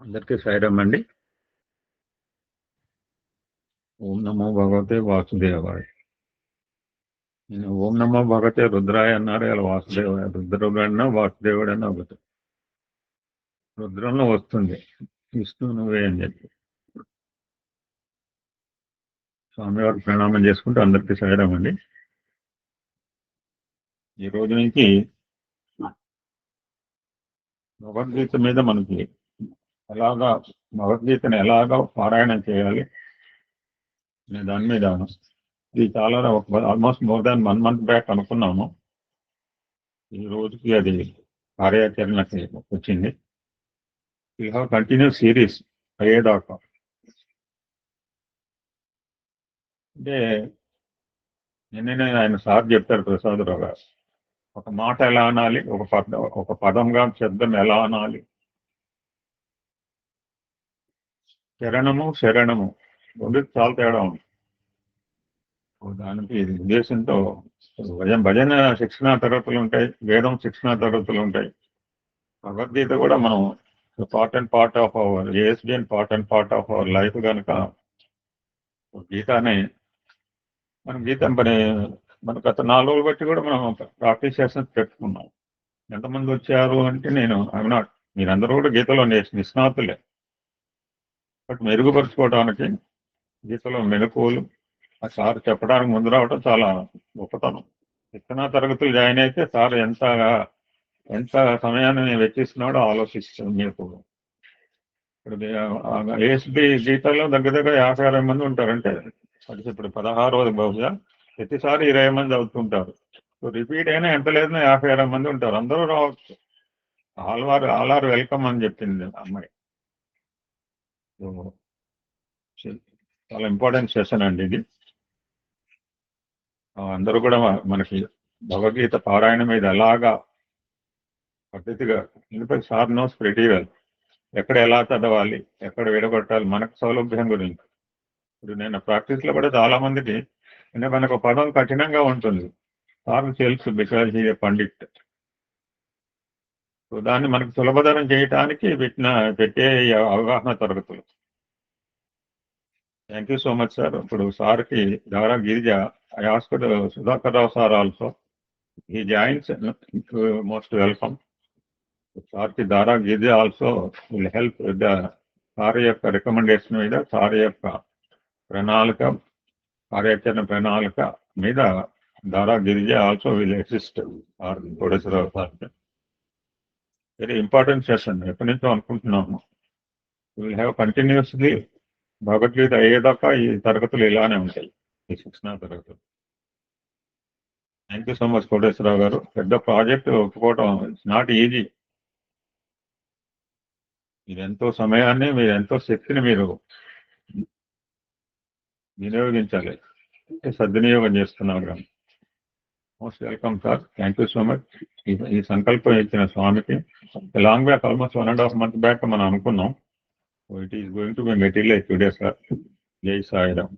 అందరికీ సాయిరామ్ అండి. ఓం నమో భగవతే వాసుదేవాయ. నేను ఓం నమో భగవతే రుద్రాయ అన్నారు, ఇలా వాసుదేవాయ. రుద్రుడన్నా వాసుదేవుడన్నా ఒకటి. రుద్రంలో వస్తుంది విష్ణు నువ్వే అని చెప్పి. స్వామివారికి ప్రణామం చేసుకుంటూ అందరికీ సాయిరామ్ అండి. ఈ రోజు నుంచి భగవద్గీత మీద మనకి ఎలాగా భగవద్గీతను ఎలాగా పారాయణం చేయాలి అనే దాని మీద ఇది చాలా almost more than 1 month back అనుకున్నాము. ఈ రోజుకి అది కార్యాచరణకి వచ్చింది. వీ హ్యావ్ కంటిన్యూ సిరీస్ అయ్యేదాకా. అంటే నిన్ననే ఆయన సార్ చెప్తారు, ప్రసాదరావు గారు, ఒక మాట ఎలా అనాలి, ఒక పదంగా శబ్దం ఎలా అనాలి, చరణము శరణము రెండు చాలా తేడా ఉంది. దానికి ఉద్దేశంతో భజన శిక్షణా తరగతులు ఉంటాయి, వేదం శిక్షణా తరగతులు ఉంటాయి. భగవద్గీత కూడా మనం part and part of our ASD and part and part of our life కనుక గీతానే మనం గీత మనకు గత 4 రోజులు బట్టి కూడా మనం ప్రాక్టీస్ చేసిన పెట్టుకున్నాం. ఎంతమంది వచ్చారు అంటే నేను ఐఎమ్ నాట్, మీరందరూ కూడా గీతలో నిష్ణాతులే. బట్ మెరుగుపరుచుకోవడానికి గీతలో మెలకువలు ఆ సార్ చెప్పడానికి ముందు రావడం చాలా గొప్పతనం. శిక్షణా తరగతులు జాయిన్ అయితే సార్ ఎంత సమయాన్ని వెచ్చిస్తున్నాడో ఆలోచిస్తుంది. మీకు ఇప్పుడు ఏఎస్బి గీతలో దగ్గర 50-60 మంది ఉంటారంటే అది ఇప్పుడు 16వ బహుశా ప్రతిసారి 20 మంది అవుతుంటారు. సో రిపీట్ అయినా ఎంత లేదన్నా 50-60 మంది ఉంటారు. అందరూ రావచ్చు. ఆల్ ఆర్ వెల్కమ్ అని చెప్పింది అమ్మాయి. చాలా ఇంపార్టెంట్ సెషన్ అండి ఇది. అందరూ కూడా మనకి భగవద్గీత పారాయణ మీద ఎలాగా పద్ధతిగా, ఎందుకంటే సార్ నోస్ ప్రిటీ వెల్ ఎక్కడ ఎలా చదవాలి, ఎక్కడ విడగొట్టాలి, మనకు సౌలభ్యం గురించి. ఇప్పుడు నేను ప్రాక్టీస్ లో కూడా చాలా మందికి అంటే మనకు పదం కఠినంగా ఉంటుంది, సార్ తెలుసు, బికాజ్ హీ పండిట్. సో దాన్ని మనకు సులభతరం చేయటానికి పెట్టే అవగాహన తరగతులు. Thank you so much sir. ఇప్పుడు సార్కి దారా Girija, I asked Sudhakar Rao sir also, he joins, most welcome. సార్కి దారా Girija also will help with the sir యొక్క రికమెండేషన్ మీద, సార్ యొక్క ప్రణాళిక, కార్యాచరణ ప్రణాళిక మీద దారా Girija also will assist sir Koteswararao sir. Very important session, ఎప్పటి నుంచో అనుకుంటున్నాము. విల్ హ్యావ్ కంటిన్యూస్లీ భగవద్గీత అయ్యేదాకా ఈ తరగతులు ఇలానే ఉంటాయి, ఈ శిక్షణా తరగతులు. Thank you so much Koteswararao గారు. పెద్ద ప్రాజెక్ట్ ఒప్పుకోవటం ఇట్స్ నాట్ ఈజీ. మీరెంతో సమయాన్ని, మీరెంతో శక్తిని మీరు వినియోగించాలి, సద్వినియోగం చేస్తున్నారు. Most welcome sir. Thank you so much. ఈ సంకల్పం ఇచ్చిన స్వామికి long back, almost 1.5 month back మనం అనుకున్నాం. It is going to be material today sir. జై సాయిరామ్.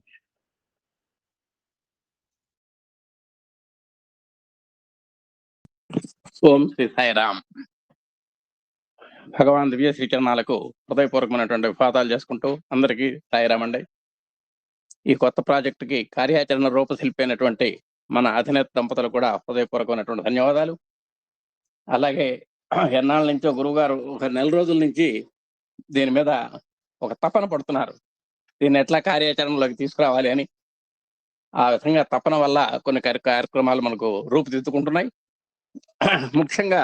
ఓం శ్రీ సాయిరామ్. భగవాన్ దివ్య శ్రీచరణాలకు హృదయపూర్వకమైనటువంటి వివాదాలు చేసుకుంటూ అందరికీ సాయిరామ్ అండి. ఈ కొత్త ప్రాజెక్టుకి కార్యాచరణ రూపశిల్పి అయినటువంటి మన అధినేత దంపతులు కూడా హృదయపూర్వకమైనటువంటి ధన్యవాదాలు. అలాగే ఎన్నాళ్ళ నుంచో గురువుగారు ఒక 4 రోజుల నుంచి దీని మీద ఒక తపన పడుతున్నారు, దీన్ని ఎట్లా కార్యాచరణలోకి తీసుకురావాలి అని. ఆ విధంగా తపన వల్ల కొన్ని కార్యక్రమాలు మనకు రూపుదిద్దుకుంటున్నాయి. ముఖ్యంగా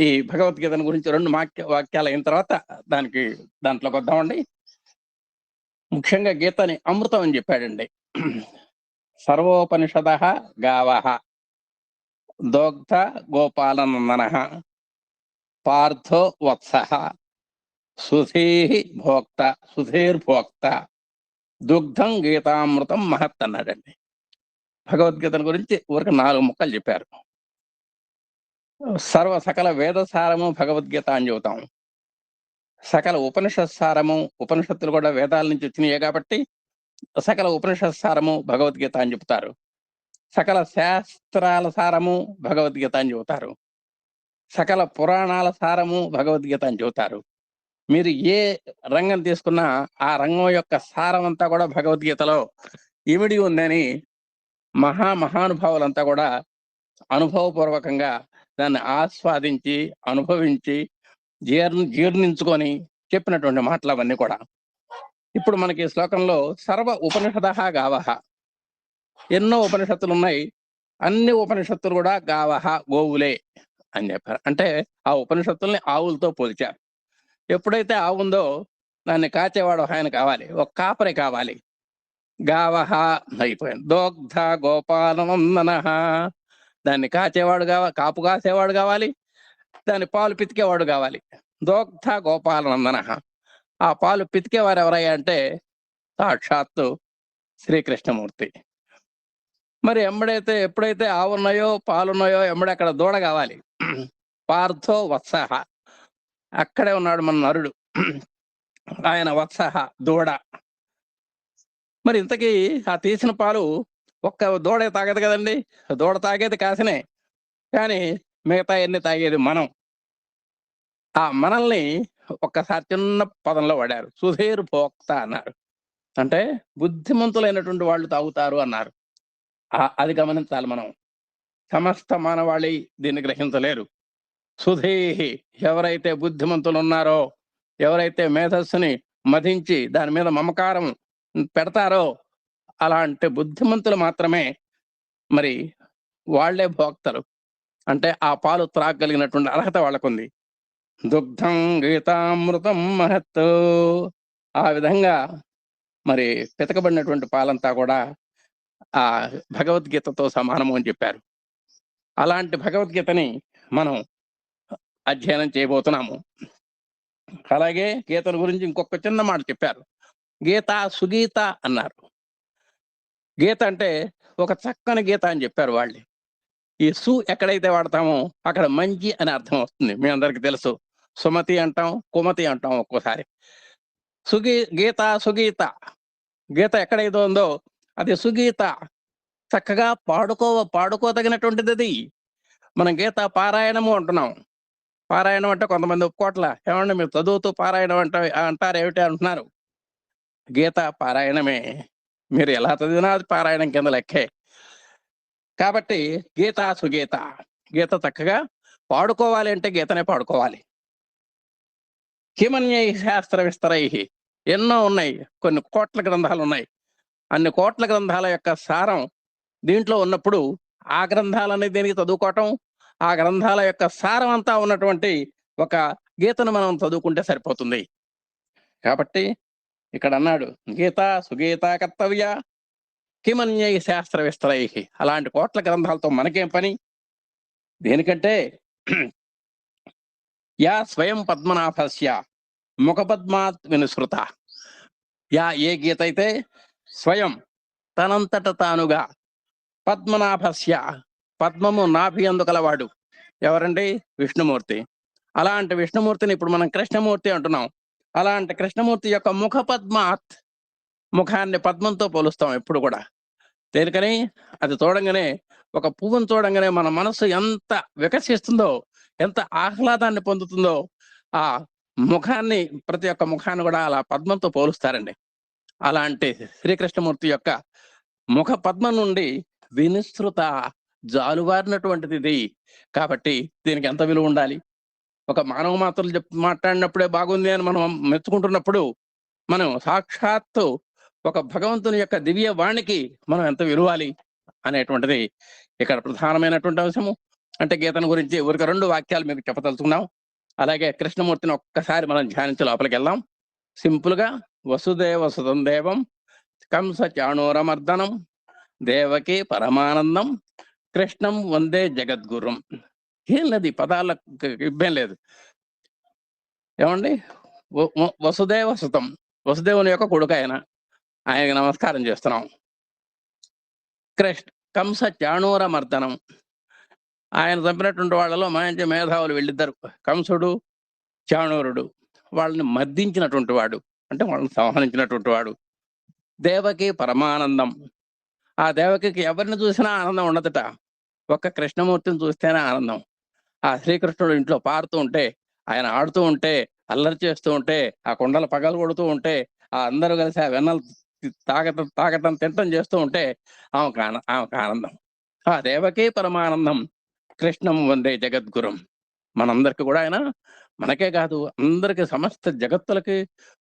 ఈ భగవద్గీతను గురించి 2 వాక్యాలు అయిన తర్వాత దాంట్లోకి వద్దామండి. ముఖ్యంగా గీతని అమృతం అని చెప్పాడండి. సర్వోపనిషద గావః దోగ్ధ గోపాలనందనః పార్థో వత్సః సుధీర్భోక్త దుగ్ధం గీతామృతం మహత్ అన్నాడండి. భగవద్గీతను గురించి ఊరికి 4 ముక్కలు చెప్పారు. సకల వేదసారము భగవద్గీత అని చెబుతాం. సకల ఉపనిషత్ సారము, ఉపనిషత్తులు కూడా వేదాల నుంచి వచ్చినాయే కాబట్టి సకల ఉపనిషత్ సారము భగవద్గీత అని చెబుతారు. సకల శాస్త్రాల సారము భగవద్గీత అని చెబుతారు. సకల పురాణాల సారము భగవద్గీత అని చెబుతారు. మీరు ఏ రంగం తీసుకున్నా ఆ రంగం యొక్క సారం అంతా కూడా భగవద్గీతలో ఇమిడి ఉందని మహానుభావులంతా కూడా అనుభవపూర్వకంగా దాన్ని ఆస్వాదించి, అనుభవించి, జీర్ణించుకొని చెప్పినటువంటి మాటలు అవన్నీ కూడా. ఇప్పుడు మనకి శ్లోకంలో సర్వ ఉపనిషదః గావః, ఎన్నో ఉపనిషత్తులు ఉన్నాయి. అన్ని ఉపనిషత్తులు కూడా గావః, గోవులే అని చెప్పారు. అంటే ఆ ఉపనిషత్తుల్ని ఆవులతో పోల్చారు. ఎప్పుడైతే ఆవు ఉందో దాన్ని కాచేవాడు ఆయన కావాలి, ఒక కాపరి కావాలి. గావః అయిపోయింది. దోగ్ధ గోపాలనందనః, దాన్ని కాచేవాడు కావాలి, కాపు కాసేవాడు కావాలి, దాని పాలు పితికేవాడు కావాలి. దోగ్ధ గోపాలనందనః, ఆ పాలు పితికేవారు ఎవరయ్యా అంటే సాక్షాత్తు శ్రీకృష్ణమూర్తి. మరి ఎప్పుడైతే ఆవున్నాయో పాలున్నాయో అక్కడ దూడ కావాలి. పార్థో వత్సః, అక్కడే ఉన్నాడు మన నరుడు, ఆయన వత్సః దూడ. మరి ఇంతకీ ఆ తీసిన పాలు ఒక్క దూడే తాగదు కదండి, దూడ తాగేది కాసినే, కానీ మిగతా ఎన్ని తాగేది మనం. ఆ మనల్ని ఒక్కసారి చిన్న పదంలో వాడారు, సుధీర్ భోక్త అన్నారు. అంటే బుద్ధిమంతులైనటువంటి వాళ్ళు తాగుతారు అన్నారు. అది గమనించాలి మనం. సమస్త మానవాళి దీన్ని గ్రహించలేరు. సుధేహి, ఎవరైతే బుద్ధిమంతులు ఉన్నారో, ఎవరైతే మేధస్సుని మధించి దాని మీద మమకారం పెడతారో, అలాంటి బుద్ధిమంతులు మాత్రమే మరి వాళ్లే భోక్తలు. అంటే ఆ పాలు త్రాగలిగినటువంటి అర్హత వాళ్ళకుంది. దుగ్ధం గీతామృతం మహత్, ఆ విధంగా మరి పితకబడినటువంటి పాలంతా కూడా ఆ భగవద్గీతతో సమానము అని చెప్పారు. అలాంటి భగవద్గీతని మనం అధ్యయనం చేయబోతున్నాము. అలాగే గీతల గురించి ఇంకొక చిన్న మాట చెప్పారు, గీత సుగీత అన్నారు. గీత అంటే ఒక చక్కని గీత అని చెప్పారు వాళ్ళు. ఈ సు ఎక్కడైతే వాడతామో అక్కడ మంచి అని అర్థం వస్తుంది, మీ అందరికి తెలుసు. సుమతి అంటాం, కుమతి అంటాం ఒక్కోసారి. గీత సుగీత, గీత ఎక్కడైతే ఉందో అది సుగీత, చక్కగా పాడుకోదగినటువంటిది అది. మనం గీత పారాయణము అంటున్నాం. పారాయణం అంటే కొంతమంది ఒప్పుకోట్ల, ఏమంటే మీరు చదువుతూ పారాయణం అంటారు ఏమిటి అంటున్నారు. గీత పారాయణమే, మీరు ఎలా చదివినా అది పారాయణం కింద లెక్కే. కాబట్టి గీత సుగీత, గీత చక్కగా పాడుకోవాలి అంటే గీతనే పాడుకోవాలి. కిమన్యై శాస్త్ర విస్తరై, ఎన్నో ఉన్నాయి, కొన్ని కోట్ల గ్రంథాలు ఉన్నాయి. అన్ని కోట్ల గ్రంథాల యొక్క సారం దీంట్లో ఉన్నప్పుడు ఆ గ్రంథాలన్నీ దీనికి చదువుకోవటం, ఆ గ్రంథాల యొక్క సారం అంతా ఉన్నటువంటి ఒక గీతను మనం చదువుకుంటే సరిపోతుంది. కాబట్టి ఇక్కడ అన్నాడు గీత సుగీత కర్తవ్య కిమన్యై శాస్త్ర విస్తరై. అలాంటి కోట్ల గ్రంథాలతో మనకేం పని? దేనికంటే యా స్వయం పద్మనాభస్య ముఖపద్మాత్ వినుసృత, యా ఏ గీత అయితే స్వయం తనంతట తానుగా పద్మనాభస్య, పద్మము నాభి అందుకలవాడు ఎవరండి? విష్ణుమూర్తి. అలాంటి విష్ణుమూర్తిని ఇప్పుడు మనం కృష్ణమూర్తి అంటున్నాం. అలాంటి కృష్ణమూర్తి యొక్క ముఖ పద్మాత్, ముఖాన్ని పద్మంతో పోలుస్తాం ఎప్పుడు కూడా. దేనికని? అది చూడంగానే, ఒక పువ్వును చూడంగానే మన మనసు ఎంత వికసిస్తుందో, ఎంత ఆహ్లాదాన్ని పొందుతుందో, ఆ ముఖాన్ని, ప్రతి ఒక్క ముఖాన్ని కూడా అలా పద్మంతో పోలుస్తారండి. అలాంటి శ్రీకృష్ణమూర్తి యొక్క ముఖ పద్మం నుండి వినిస్తృత, జాలువారినటువంటిది ఇది. కాబట్టి దీనికి ఎంత విలువ ఉండాలి? ఒక మానవ మాత్రలు మాట్లాడినప్పుడే బాగుంది అని మనం మెచ్చుకుంటున్నప్పుడు, మనం సాక్షాత్తు ఒక భగవంతుని యొక్క దివ్య వాణికి మనం ఎంత విలువాలి అనేటువంటిది ఇక్కడ ప్రధానమైనటువంటి అంశము. అంటే గీతను గురించి ఒక 2 వాక్యాలు మీకు చెప్పదలుచుకున్నాం. అలాగే కృష్ణమూర్తిని ఒక్కసారి మనం ధ్యానించి లోపలికి వెళ్దాం. సింపుల్ గా వసుదేవ సుతం దేవం కంస చాణూరమర్దనం దేవకి పరమానందం కృష్ణం వందే జగద్గురుం. ఏం లేదు, ఈ పదాలకు ఇబ్బంది లేదు. ఏమండి, వసుదేవ సుతం, వసుదేవుని యొక్క కొడుకు ఆయనకి నమస్కారం చేస్తున్నాం. కంస చాణూర మర్దనం, ఆయన చంపినటువంటి వాళ్ళలో మంచి మేధావులు వీళ్ళిద్దరు, కంసుడు చాణూరుడు. వాళ్ళని మర్దించినటువంటి వాడు, అంటే వాళ్ళని సంహరించినటువంటి వాడు. దేవకి పరమానందం, ఆ దేవకి ఎవరిని చూసినా ఆనందం ఉండదట, ఒక్క కృష్ణమూర్తిని చూస్తేనే ఆనందం. ఆ శ్రీకృష్ణుడు ఇంట్లో పారుతూ ఉంటే, ఆయన ఆడుతూ ఉంటే, అల్లరి చేస్తూ ఉంటే, ఆ కుండలు పగలు కొడుతూ ఉంటే, ఆ అందరూ కలిసి ఆ వెన్నలు తాగటం తింటం చేస్తూ ఉంటే ఆమెకు ఆనందం. ఆ దేవకీ పరమానందం కృష్ణం వందే జగద్గురం. మనందరికి కూడా ఆయన, మనకే కాదు అందరికి, సమస్త జగత్తులకి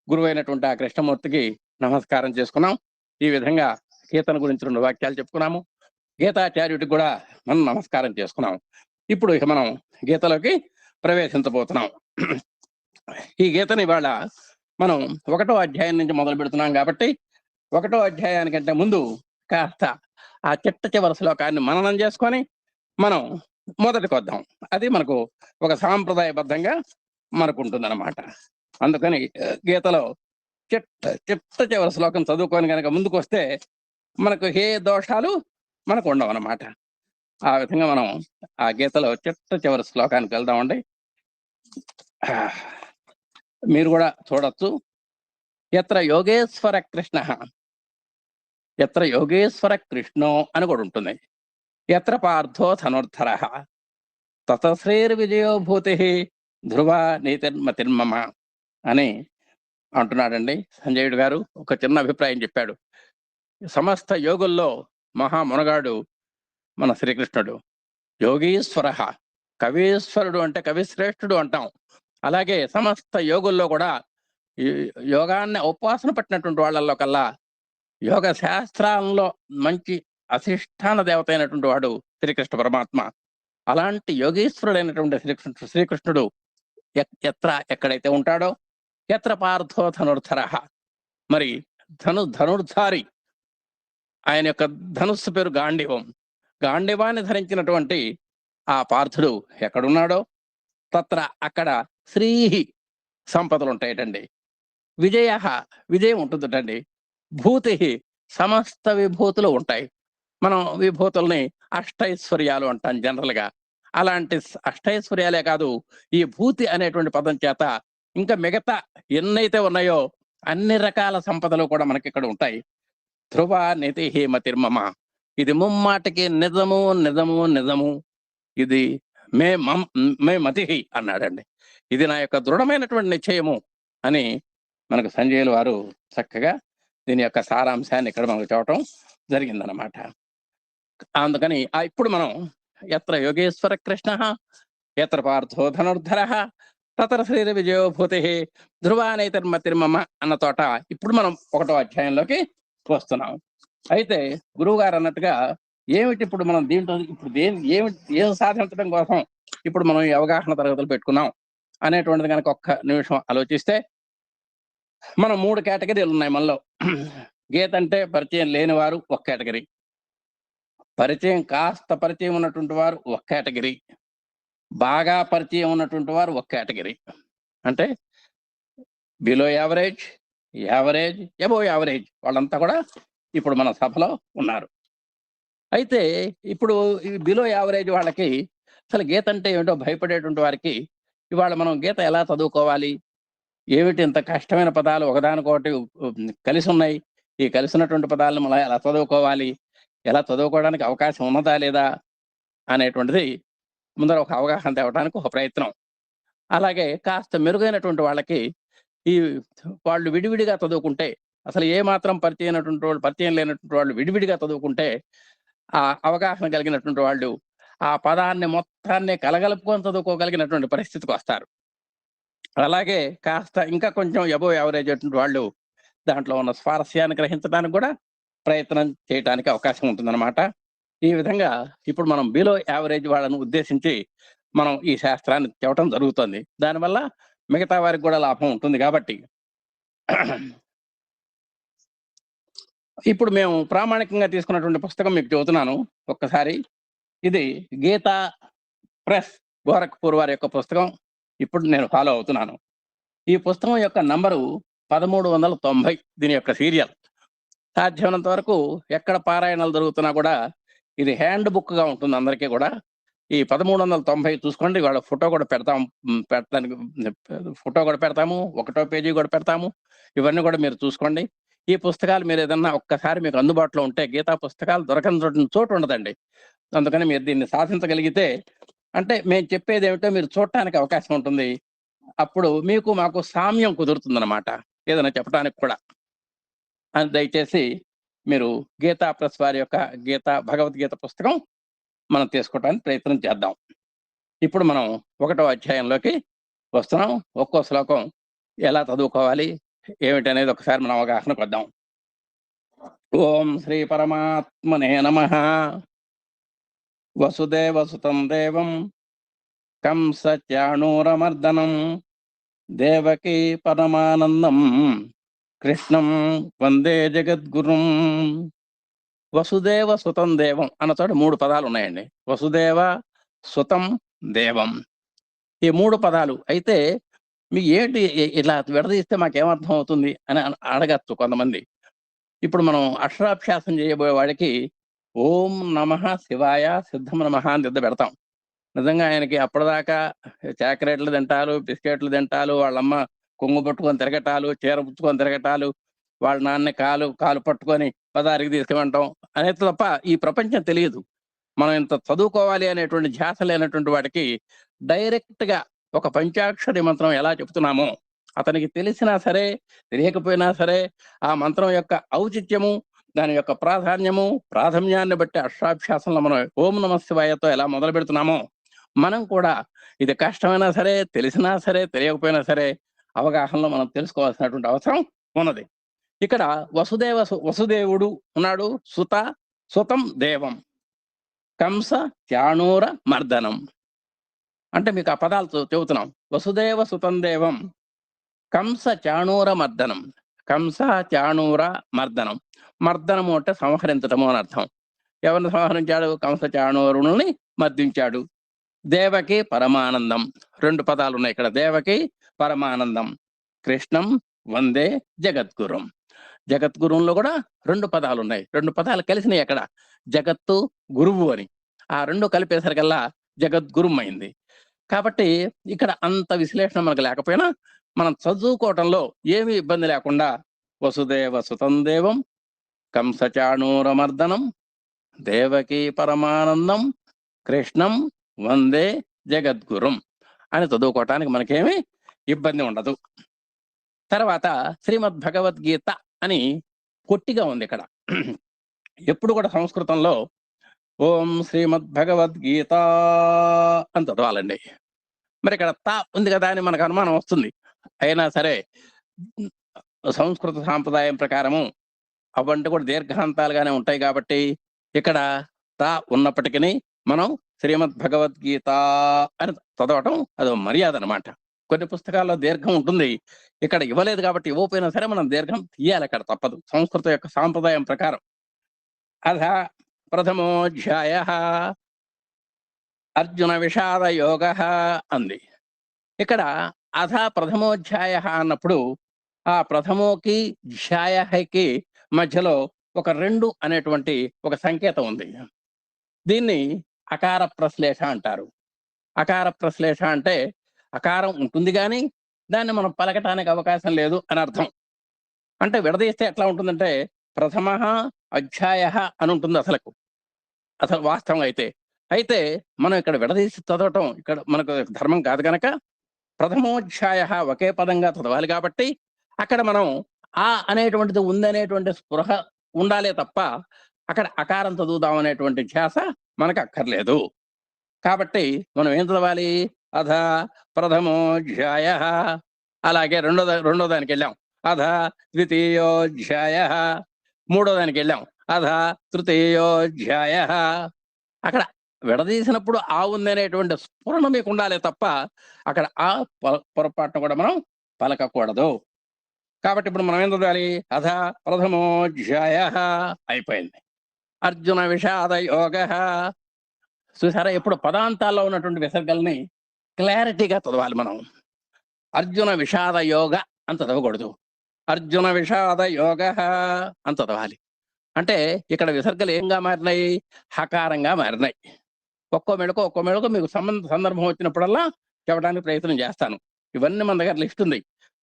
గురువైనటువంటి ఆ కృష్ణమూర్తికి నమస్కారం చేసుకున్నాం. ఈ విధంగా గీతను గురించి 2 వాక్యాలు చెప్పుకున్నాము. గీతాచార్యుడికి కూడా మనం నమస్కారం చేసుకున్నాం. ఇప్పుడు ఇక మనం గీతలోకి ప్రవేశించబోతున్నాం. ఈ గీతని ఇవాళ మనం 1వ అధ్యాయం నుంచి మొదలు పెడుతున్నాం కాబట్టి 1వ అధ్యాయానికంటే ముందు కాస్త ఆ చివరి శ్లోకాన్ని మననం చేసుకొని మనం మొదటికి వద్దాం. అది మనకు ఒక సాంప్రదాయబద్ధంగా మనకు ఉంటుందన్నమాట. అందుకని గీతలో చివరి శ్లోకం చదువుకొని కనుక ముందుకు వస్తే మనకు ఏ దోషాలు మనకు ఉండవన్నమాట. ఆ విధంగా మనం ఆ గీతలో చివరి శ్లోకానికి వెళ్దామండి. మీరు కూడా చూడొచ్చు. ఎత్ర యోగేశ్వర కృష్ణ, ఎత్ర యోగేశ్వర కృష్ణో అని కూడా ఉంటుంది. ఎత్ర పార్థో ధనుర్ధర తతశ్రీర్విజయోభూతి ధ్రువ నీతిర్మతిర్మమ అని అంటున్నాడండి సంజయుడు గారు. ఒక చిన్న అభిప్రాయం చెప్పాడు. సమస్త యోగుల్లో మహామునగాడు మన శ్రీకృష్ణుడు. యోగీశ్వర, కవీశ్వరుడు అంటే కవిశ్రేష్ఠుడు అంటాం. అలాగే సమస్త యోగుల్లో కూడా యోగాన్ని ఉపాసన పట్టినటువంటి వాళ్ళల్లో కల్లా యోగ శాస్త్రాల్లో మంచి అధిష్టాన దేవత అయినటువంటి వాడు శ్రీకృష్ణ పరమాత్మ. అలాంటి యోగీశ్వరుడైనటువంటి శ్రీకృష్ణుడు ఎక్కడైతే ఉంటాడో, ఎత్ర పార్థో ధనుర్ధర, మరి ధనుర్ధారి, ఆయన యొక్క ధనుస్సు పేరు గాండివం. గాండివాన్ని ధరించినటువంటి ఆ పార్థుడు ఎక్కడున్నాడో తత్ర అక్కడ శ్రీహి సంపదలు ఉంటాయటండి. విజయం ఉంటుందటండి. భూతి సమస్త విభూతులు ఉంటాయి. మనం విభూతుల్ని అష్టైశ్వర్యాలు అంటాం జనరల్గా. అలాంటి అష్టైశ్వర్యాలే కాదు, ఈ భూతి అనేటువంటి పదం చేత ఇంకా మిగతా ఎన్నైతే ఉన్నాయో అన్ని రకాల సంపదలు కూడా మనకి ఇక్కడ ఉంటాయి. ధ్రువ నితి మతిర్మమ, ఇది ముమ్మాటికి నిజము నిజము నిజము, ఇది మే మతి అన్నాడండి. ఇది నా యొక్క దృఢమైనటువంటి నిశ్చయము అని మనకు సంజయులు వారు చక్కగా దీని యొక్క సారాంశాన్ని ఇక్కడ మనకు చెప్పడం జరిగిందనమాట. అందుకని ఇప్పుడు మనం ఎత్ర యోగేశ్వర కృష్ణ, ఎత్ర పార్థో ధనుర్ధర తతర శ్రీర విజయోభూతి ధ్రువానైతిర్మతిర్మమ అన్న తోట ఇప్పుడు మనం 1వ అధ్యాయంలోకి వస్తున్నాం. అయితే గురువు గారు అన్నట్టుగా ఏమిటి ఇప్పుడు మనం దీంట్లో ఇప్పుడు ఏం సాధించడం కోసం ఇప్పుడు మనం ఈ అవగాహన తరగతులు పెట్టుకున్నాం అనేటువంటిది కనుక ఒక్క నిమిషం ఆలోచిస్తే, మనం 3 కేటగిరీలు ఉన్నాయి మనలో. గీత అంటే పరిచయం లేని వారు ఒక కేటగిరీ, కాస్త పరిచయం ఉన్నటువంటి వారు ఒక కేటగిరీ, బాగా పరిచయం ఉన్నటువంటి వారు ఒక కేటగిరీ. అంటే బిలో యావరేజ్, అబోవ్ యావరేజ్ వాళ్ళంతా కూడా ఇప్పుడు మన సభలో ఉన్నారు. అయితే ఇప్పుడు ఈ బిలో యావరేజ్ వాళ్ళకి అసలు గీత అంటే ఏమిటో భయపడేటువంటి వారికి ఇవాళ మనం గీత ఎలా చదువుకోవాలి, ఏమిటి ఇంత కష్టమైన పదాలు ఒకదానికొకటి కలిసి ఉన్నాయి, ఈ కలిసినటువంటి పదాలను మనం ఎలా చదువుకోవాలి, ఎలా చదువుకోవడానికి అవకాశం ఉన్నదా లేదా అనేటువంటిది ముందర ఒక అవగాహన తేవడానికి ఒక ప్రయత్నం. అలాగే కాస్త మెరుగైనటువంటి వాళ్ళకి వాళ్ళు విడివిడిగా చదువుకుంటే, అసలు ఏ మాత్రం పరిచయం లేనటువంటి వాళ్ళు విడివిడిగా చదువుకుంటే ఆ అవగాహన కలిగినటువంటి వాళ్ళు ఆ పదాన్ని మొత్తాన్ని కలగలుపుకొని చదువుకోగలిగినటువంటి పరిస్థితికి వస్తారు. అలాగే కాస్త ఇంకా కొంచెం అబోవ్ యావరేజ్ అటువంటి వాళ్ళు దాంట్లో ఉన్న స్వారస్యాన్ని గ్రహించడానికి కూడా ప్రయత్నం చేయడానికి అవకాశం ఉంటుందన్నమాట. ఈ విధంగా ఇప్పుడు మనం బిలో యావరేజ్ వాళ్ళను ఉద్దేశించి మనం ఈ శాస్త్రాన్ని చెప్పడం జరుగుతుంది. దానివల్ల మిగతా వారికి కూడా లాభం ఉంటుంది కాబట్టి ఇప్పుడు మేము ప్రామాణికంగా తీసుకున్నటువంటి పుస్తకం మీకు చెబుతున్నాను ఒక్కసారి. ఇది గీతా ప్రెస్ గోరఖ్పూర్ వారి యొక్క పుస్తకం. ఇప్పుడు నేను ఫాలో అవుతున్నాను. ఈ పుస్తకం యొక్క నంబరు 1390, దీని యొక్క సీరియల్. సాధ్యమైనంత వరకు ఎక్కడ పారాయణాలు జరుగుతున్నా కూడా ఇది హ్యాండ్ బుక్ గా ఉంటుంది అందరికీ కూడా. ఈ 1390 చూసుకోండి. వాళ్ళ ఫోటో కూడా పెట్టడానికి ఫోటో కూడా పెడతాము, 1వ పేజీ కూడా పెడతాము. ఇవన్నీ కూడా మీరు చూసుకోండి. ఈ పుస్తకాలు మీరు ఏదన్నా ఒక్కసారి మీకు అందుబాటులో ఉంటే, గీతా పుస్తకాలు దొరకని చోటు ఉండదండి. అందుకని మీరు దీన్ని సాధించగలిగితే అంటే మేము చెప్పేది ఏమిటో మీరు చూడటానికి అవకాశం ఉంటుంది. అప్పుడు మీకు మాకు సామ్యం కుదురుతుందన్నమాట ఏదైనా చెప్పడానికి కూడా. అని దయచేసి మీరు గీతా ప్రెస్ వారి యొక్క భగవద్గీత పుస్తకం మనం తీసుకోవడానికి ప్రయత్నం చేద్దాం. ఇప్పుడు మనం 1వ అధ్యాయంలోకి వస్తున్నాం. ఒక్కో శ్లోకం ఎలా చదువుకోవాలి ఏమిటనేది ఒకసారి మనం అవగాహనకు వద్దాం. ఓం శ్రీ పరమాత్మనే నమః. వసుదేవసుతం దేవం కంసచాణూరమర్దనం దేవకీ పరమానందం కృష్ణం వందే జగద్గురుం. వసుదేవ సుతం దేవం అన్న చోట 3 పదాలు ఉన్నాయండి. వసుదేవ సుతం దేవం, ఈ 3 పదాలు. అయితే మీకు ఏంటి ఇలా విడదీస్తే మాకేమర్థం అవుతుంది అని అడగచ్చు కొంతమంది. ఇప్పుడు మనం అక్షరాభ్యాసం చేయబోయే వాడికి ఓం నమః శివాయ సిద్ధం నమః అని దిద్ద పెడతాం. నిజంగా ఆయనకి అప్పటిదాకా చాక్లెట్లు తింటాలు, బిస్కెట్లు తింటాలు, వాళ్ళమ్మ కొంగు పట్టుకొని తిరగటాలు, చీర పుచ్చుకొని తిరగటాలు, వాళ్ళ నాన్న కాలు పట్టుకొని పదారికి తీసుకువెళ్ళటం అనేది తప్ప ఈ ప్రపంచం తెలియదు. మనం ఇంత చదువుకోవాలి అనేటువంటి ధ్యాస లేనటువంటి వాడికి డైరెక్ట్ గా ఒక పంచాక్షరి మంత్రం ఎలా చెప్తున్నామో అతనికి తెలిసినా సరే తెలియకపోయినా సరే ఆ మంత్రం యొక్క ఔచిత్యము, దాని యొక్క ప్రాధాన్యాన్ని బట్టి అక్షరాభ్యాసంలో మనం ఓం నమః శివాయతో ఎలా మొదలు పెడుతున్నామో మనం కూడా ఇది కష్టమైనా సరే తెలిసినా సరే తెలియకపోయినా సరే అవగాహనలో మనం తెలుసుకోవాల్సినటువంటి అవసరం ఉన్నది. ఇక్కడ వసుదేవుడు ఉన్నాడు, సుతం దేవం, కంస చాణూర మర్దనం. అంటే మీకు ఆ పదాలు చెబుతున్నాం. వసుదేవ సుతం దేవం కంస చాణూర మర్దనం. కంస చాణూర మర్దనం. మర్దనము అంటే సంహరించటము అని అర్థం. ఎవరిని సంహరించాడు? కంస చాణూరుని మర్దించాడు. దేవకి పరమానందం. 2 పదాలు ఉన్నాయి ఇక్కడ. దేవకి పరమానందం కృష్ణం వందే జగద్గురుం. జగద్గురుంలో కూడా 2 పదాలు ఉన్నాయి. 2 పదాలు కలిసినాయి అక్కడ, జగత్తు గురువు అని. ఆ 2 కలిపేసరికల్లా జగద్గురుం అయింది. కాబట్టి ఇక్కడ అంత విశ్లేషణ మనకు లేకపోయినా మనం చదువుకోవటంలో ఏమీ ఇబ్బంది లేకుండా వసుదేవ సుతం దేవం కంసచాణూరమర్దనం దేవకీ పరమానందం కృష్ణం వందే జగద్గురుం అని చదువుకోవటానికి మనకేమీ ఇబ్బంది ఉండదు. తర్వాత శ్రీమద్ భగవద్గీత అని పొట్టిగా ఉంది ఇక్కడ. ఎప్పుడు కూడా సంస్కృతంలో ఓం శ్రీమద్ భగవద్గీత అని చదవాలండి. మరి ఇక్కడ తా ఉంది కదా అని మనకు అనుమానం వస్తుంది. అయినా సరే సంస్కృత సాంప్రదాయం ప్రకారము అవంటే కూడా దీర్ఘాంతాలుగానే ఉంటాయి కాబట్టి ఇక్కడ తా ఉన్నప్పటికీ మనం శ్రీమద్ భగవద్గీత అని చదవటం అదో మర్యాద అనమాట. కొన్ని పుస్తకాల్లో దీర్ఘం ఉంటుంది, ఇక్కడ ఇవ్వలేదు కాబట్టి ఇవ్వకపోయినా సరే మనం దీర్ఘం తీయాలి, అక్కడ తప్పదు సంస్కృత యొక్క సాంప్రదాయం ప్రకారం. అథ ప్రథమోధ్యాయ అర్జున విషాద యోగ అంది. ఇక్కడ అథ ప్రథమోధ్యాయ అన్నప్పుడు ఆ ప్రథమోకి ధ్యాయకి మధ్యలో ఒక 2 అనేటువంటి ఒక సంకేతం ఉంది. దీన్ని అకార ప్రశ్లేష అంటారు. అకార ప్రశ్లేష అంటే అకారం ఉంటుంది కానీ దాన్ని మనం పలకటానికి అవకాశం లేదు అని అర్థం. అంటే విడదీస్తే ఎట్లా ఉంటుందంటే ప్రథమ అధ్యాయ అని ఉంటుంది అసలు వాస్తవం అయితే మనం ఇక్కడ విడదీసి చదవటం ఇక్కడ మనకు ధర్మం కాదు కనుక ప్రథమోధ్యాయ ఒకే పదంగా చదవాలి కాబట్టి అక్కడ మనం ఆ అనేటువంటిది ఉందనేటువంటి స్పృహ ఉండాలే తప్ప అక్కడ అకారం చదువుదాం అనేటువంటి ధ్యాస మనకు అక్కర్లేదు. కాబట్టి మనం ఏం చదవాలి? అథ ప్రథమోధ్యాయ. అలాగే రెండో దానికి వెళ్ళాం, అథ ద్వితీయోధ్యాయ. మూడో దానికి వెళ్ళాం, అథ తృతీయోధ్యాయ. అక్కడ విడదీసినప్పుడు ఆ ఉందనేటువంటి స్ఫురణ మీకు ఉండాలి తప్ప అక్కడ ఆ పొరపాటును కూడా మనం పలకకూడదు. కాబట్టి ఇప్పుడు మనం ఏం చదవాలి? అథ ప్రథమోధ్యాయ అయిపోయింది. అర్జున విషాద యోగ. చూసారా, ఎప్పుడు పదాంతాల్లో ఉన్నటువంటి విసర్గల్ని క్లారిటీగా చదవాలి మనం. అర్జున విషాద యోగ అని చదవకూడదు, అర్జున విషాద యోగ అని చదవాలి. అంటే ఇక్కడ విసర్గలు ఏంగా మారినాయి? హకారంగా మారినాయి. ఒక్కో మెళకు మీకు సందర్భం వచ్చినప్పుడల్లా చెప్పడానికి ప్రయత్నం చేస్తాను. ఇవన్నీ మన దగ్గర లిస్ట్ ఉంది,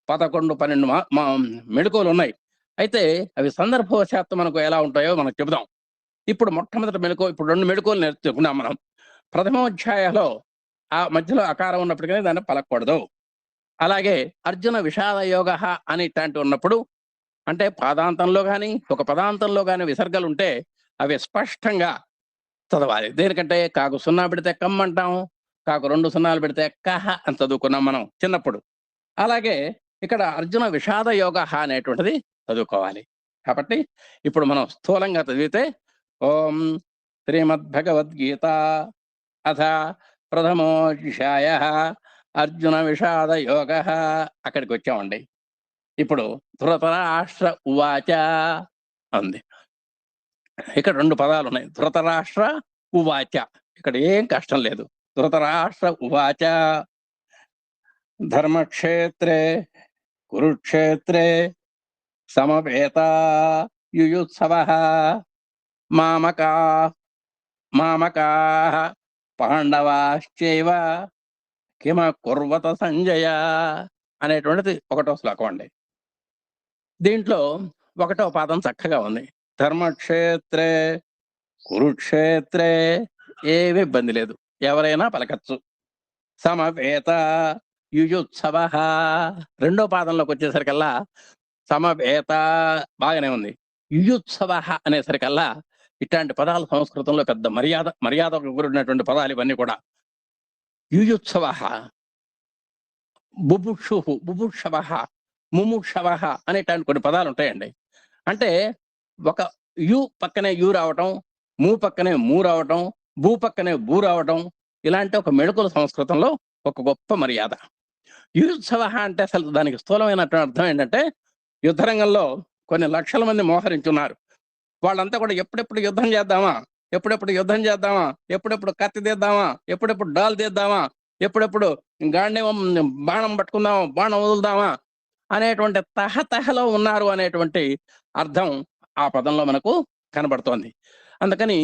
11, 12 మెళకువలు ఉన్నాయి. అయితే అవి సందర్భవశాత్తు మనకు ఎలా ఉంటాయో మనకు చెబుదాం. ఇప్పుడు మొట్టమొదటి మెళకువ, ఇప్పుడు 2 మెళకువలు నేర్చుకున్నాం మనం. ప్రథమోధ్యాయంలో ఆ మధ్యలో అకారం ఉన్నప్పటికీ దాన్ని పలకూడదు. అలాగే అర్జున విషాద యోగ అని ఇట్లాంటివి ఉన్నప్పుడు అంటే పాదాంతంలో కానీ ఒక పదాంతంలో కానీ విసర్గలు ఉంటే అవి స్పష్టంగా చదవాలి. దేనికంటే కాకు సున్నా పెడితే కమ్ అంటాం, కాకు 2 సున్నాలు పెడితే కహ అని చదువుకున్నాం మనం చిన్నప్పుడు. అలాగే ఇక్కడ అర్జున విషాద యోగ అనేటువంటిది చదువుకోవాలి. కాబట్టి ఇప్పుడు మనం స్థూలంగా చదివితే ఓం శ్రీమద్భగవద్గీత అథ ప్రథమోధ్యాయ అర్జున విషాద యోగ అక్కడికి వచ్చామండి. ఇప్పుడు ధృతరాష్ట్ర ఉవాచ అంది. ఇక్కడ 2 పదాలు ఉన్నాయి. ధృతరాష్ట్ర ఉవాచ. ఇక్కడ ఏం కష్టం లేదు. ధృతరాష్ట్ర ఉవాచ ధర్మక్షేత్రే కురుక్షేత్రే సమవేత యుయుత్సవః మామకా మామకాః పాండవాశ్చైవ కిమ కుర్వత సంజయ అనేటువంటిది ఒకటో శ్లోకం అండి. దీంట్లో ఒకటో పాదం చక్కగా ఉంది. ధర్మక్షేత్రే కురుక్షేత్రే ఏమి ఇబ్బంది లేదు, ఎవరైనా పలకచ్చు. సమవేత యుయుత్సవః రెండో పాదంలోకి వచ్చేసరికల్లా సమవేత బాగానే ఉంది. యుయుత్సవః అనేసరికల్లా ఇట్లాంటి పదాలు సంస్కృతంలో పెద్ద మర్యాదకు కూడినటువంటి పదాలు ఇవన్నీ కూడా. యుయుత్సవః, బుభుక్షుః, బుభుక్షవః, ముముక్షవః అనేటువంటి కొన్ని పదాలు ఉంటాయండి. అంటే ఒక యు పక్కనే యు రావటం, ము పక్కనే ము రావటం, భూ పక్కనే భూ రావటం, ఇలాంటి ఒక మెళకువల సంస్కృతంలో ఒక గొప్ప మర్యాద. యుయుత్సవః అంటే అసలు దానికి స్థూలమైనటువంటి అర్థం ఏంటంటే యుద్ధరంగంలో కొన్ని లక్షల మంది మోహరించున్నారు. వాళ్ళంతా కూడా ఎప్పుడెప్పుడు యుద్ధం చేద్దామా, ఎప్పుడెప్పుడు యుద్ధం చేద్దామా, ఎప్పుడెప్పుడు కత్తి తీద్దామా, ఎప్పుడెప్పుడు డాల్ తీద్దామా, ఎప్పుడెప్పుడు గాంధీవం బాణం పట్టుకుందామా, బాణం వదులుదామా అనేటువంటి తహతహలో ఉన్నారు అనేటువంటి అర్థం ఆ పదంలో మనకు కనబడుతోంది. అందుకని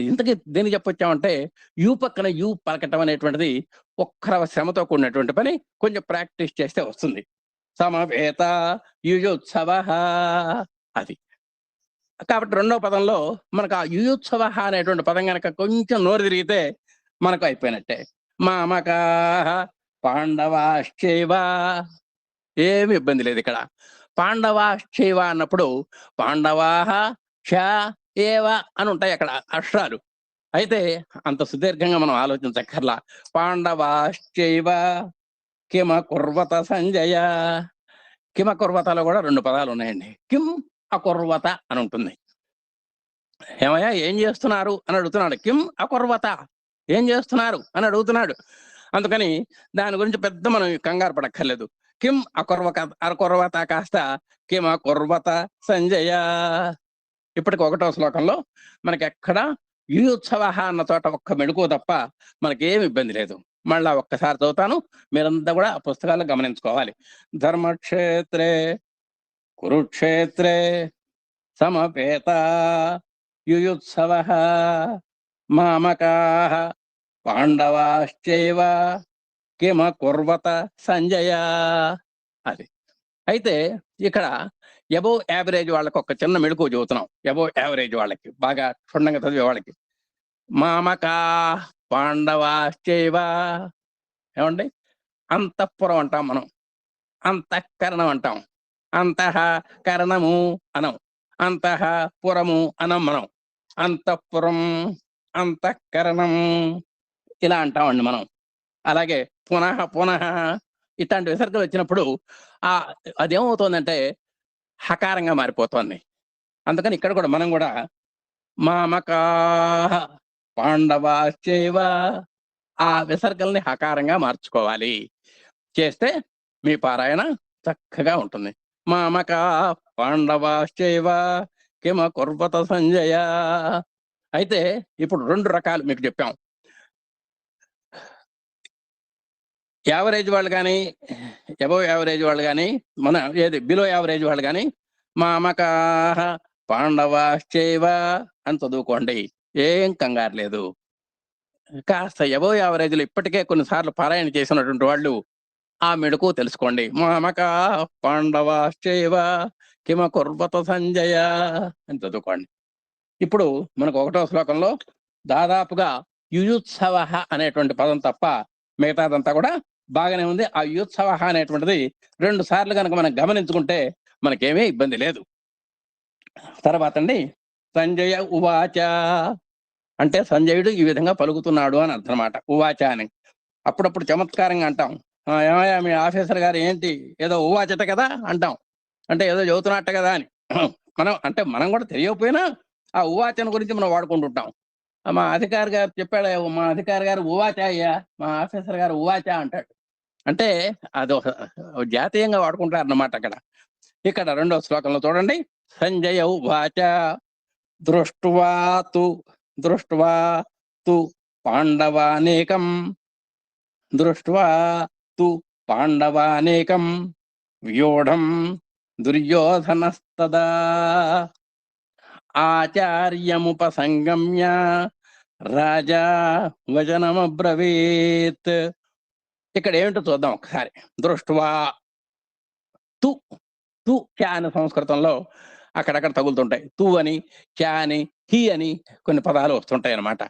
ఇంతకీ దేనికి చెప్పొచ్చామంటే యు పక్కన యు పలకటం అనేటువంటిది ఒక్కరవ శ్రమతో కూడినటువంటి పని. కొంచెం ప్రాక్టీస్ చేస్తే వస్తుంది. సమవేత యుయుత్సవః అది. కాబట్టి రెండో పదంలో మనకు ఆ యుయుత్సవః అనేటువంటి పదం కనుక కొంచెం నోరు తిరిగితే మనకు అయిపోయినట్టే. మామకాః పాండవాశ్చైవ ఏమి ఇబ్బంది లేదు ఇక్కడ. పాండవాశ్చైవ అన్నప్పుడు పాండవాః చ ఏవ అని ఉంటాయి అక్కడ అక్షరాలు. అయితే అంత సుదీర్ఘంగా మనం ఆలోచించక్కర్లా. పాండవాశ్చైవ కిమ కుర్వత సంజయ. కిమ కుర్వతలో కూడా 2 పదాలు ఉన్నాయండి. కిం అకుర్వత అని ఉంటుంది. ఏమయ్యా ఏం చేస్తున్నారు అని అడుగుతున్నాడు. కిం అకుర్వత, ఏం చేస్తున్నారు అని అడుగుతున్నాడు. అందుకని దాని గురించి పెద్ద మనం కంగారు పడక్కర్లేదు. కిం అకుర్వత కాస్త కిమ కుర్వత సంజయ. ఇప్పటికి ఒకటో శ్లోకంలో మనకి ఎక్కడ యుయుత్సవః అన్న చోట ఒక్క మెడుకో తప్ప మనకేమి ఇబ్బంది లేదు. మళ్ళా ఒక్కసారి చదువుతాను, మీరంతా కూడా ఆ పుస్తకాలు గమనించుకోవాలి. ధర్మక్షేత్రే కురుక్షేత్రే సమవేత యుయుత్సవః మామకాః పాండవాశ్చైవ కిమ కుర్వత సంజయ అది. అయితే ఇక్కడ ఎబో యావరేజ్ వాళ్ళకి ఒక చిన్న మెళుకువ చెబుతున్నాం. ఎబో యావరేజ్ వాళ్ళకి, బాగా క్షుణ్ణంగా చదివే వాళ్ళకి. మామకా పాండవాశ్చైవ ఏమండి, అంతఃపురం అంటాం మనం, అంతఃకరణం అంటాం. అంతః కరణము అనం, అంతః పురము అనం మనం. అంతఃపురం, అంతఃకరణం ఇలా అంటామండి మనం. అలాగే పునః పునః ఇట్లాంటి విసర్గలు వచ్చినప్పుడు అదేమవుతోందంటే హకారంగా మారిపోతోంది. అందుకని ఇక్కడ కూడా మనం కూడా మామకాః పాండవాశ్చైవ ఆ విసర్గల్ని హకారంగా మార్చుకోవాలి. చేస్తే మీ పారాయణ చక్కగా ఉంటుంది. మామకాః పాండవాశ్చైవ కిమ కుర్వత సంజయ. అయితే ఇప్పుడు 2 రకాలు మీకు చెప్పాం. యావరేజ్ వాళ్ళు కానీ, అబోవ్ యావరేజ్ వాళ్ళు కానీ, మన ఏది బిలో యావరేజ్ వాళ్ళు కానీ మామకాః పాండవాశ్చైవ అని చదువుకోండి, ఏం కంగారు లేదు. కాస్త అబోవ్ యావరేజ్లో ఇప్పటికే కొన్నిసార్లు పారాయణ చేసినటువంటి వాళ్ళు ఆ మెడుకు తెలుసుకోండి. మామకాః పాండవాశ్చైవ కిమ కుర్వత సంజయ అని చదువుకోండి. ఇప్పుడు మనకు ఒకటో శ్లోకంలో దాదాపుగా యుయుత్సవః అనేటువంటి పదం తప్ప మిగతాదంతా కూడా బాగానే ఉంది. ఆ యుత్సవ అనేటువంటిది 2 సార్లు కనుక మనం గమనించుకుంటే మనకేమీ ఇబ్బంది లేదు. తర్వాత అండి సంజయ ఉవాచ అంటే సంజయుడు ఈ విధంగా పలుకుతున్నాడు అని అర్థం అన్నమాట. ఉవాచ అని అప్పుడప్పుడు చమత్కారంగా అంటాం. ఏమయ్యా మీ ఆఫీసర్ గారు ఏంటి ఏదో ఉవాచట కదా అంటాం. అంటే ఏదో చెబుతున్నట్ట కదా అని. మనం కూడా తెలియకపోయినా ఆ ఉవాచన గురించి మనం వాడుకుంటుంటాం. మా అధికారి గారు చెప్పాడు, మా అధికారి గారు ఉవాచ అయ్యా, మా ఆఫీసర్ గారు ఉవాచ అంటాడు. అంటే అదొక జాతీయంగా వాడుకుంటారు అన్నమాట అక్కడ. ఇక్కడ 2వ శ్లోకంలో చూడండి. సంజయ ఉవాచ దృష్ట్వా తు పాండవానేకం దృష్ట్వా తు పాండవానేకం వ్యూఢం దుర్యోధనస్తదా ఆచార్యముపసంగమ్య రాజా వచనమబ్రవీత్. ఇక్కడ ఏమిటో చూద్దాం ఒకసారి. దృష్ట్వా తు తు క్యా అనే సంస్కృతంలో అక్కడక్కడ తగులుతుంటాయి. తు అని, క్యా అని, హి అని కొన్ని పదాలు వస్తుంటాయి అన్నమాట.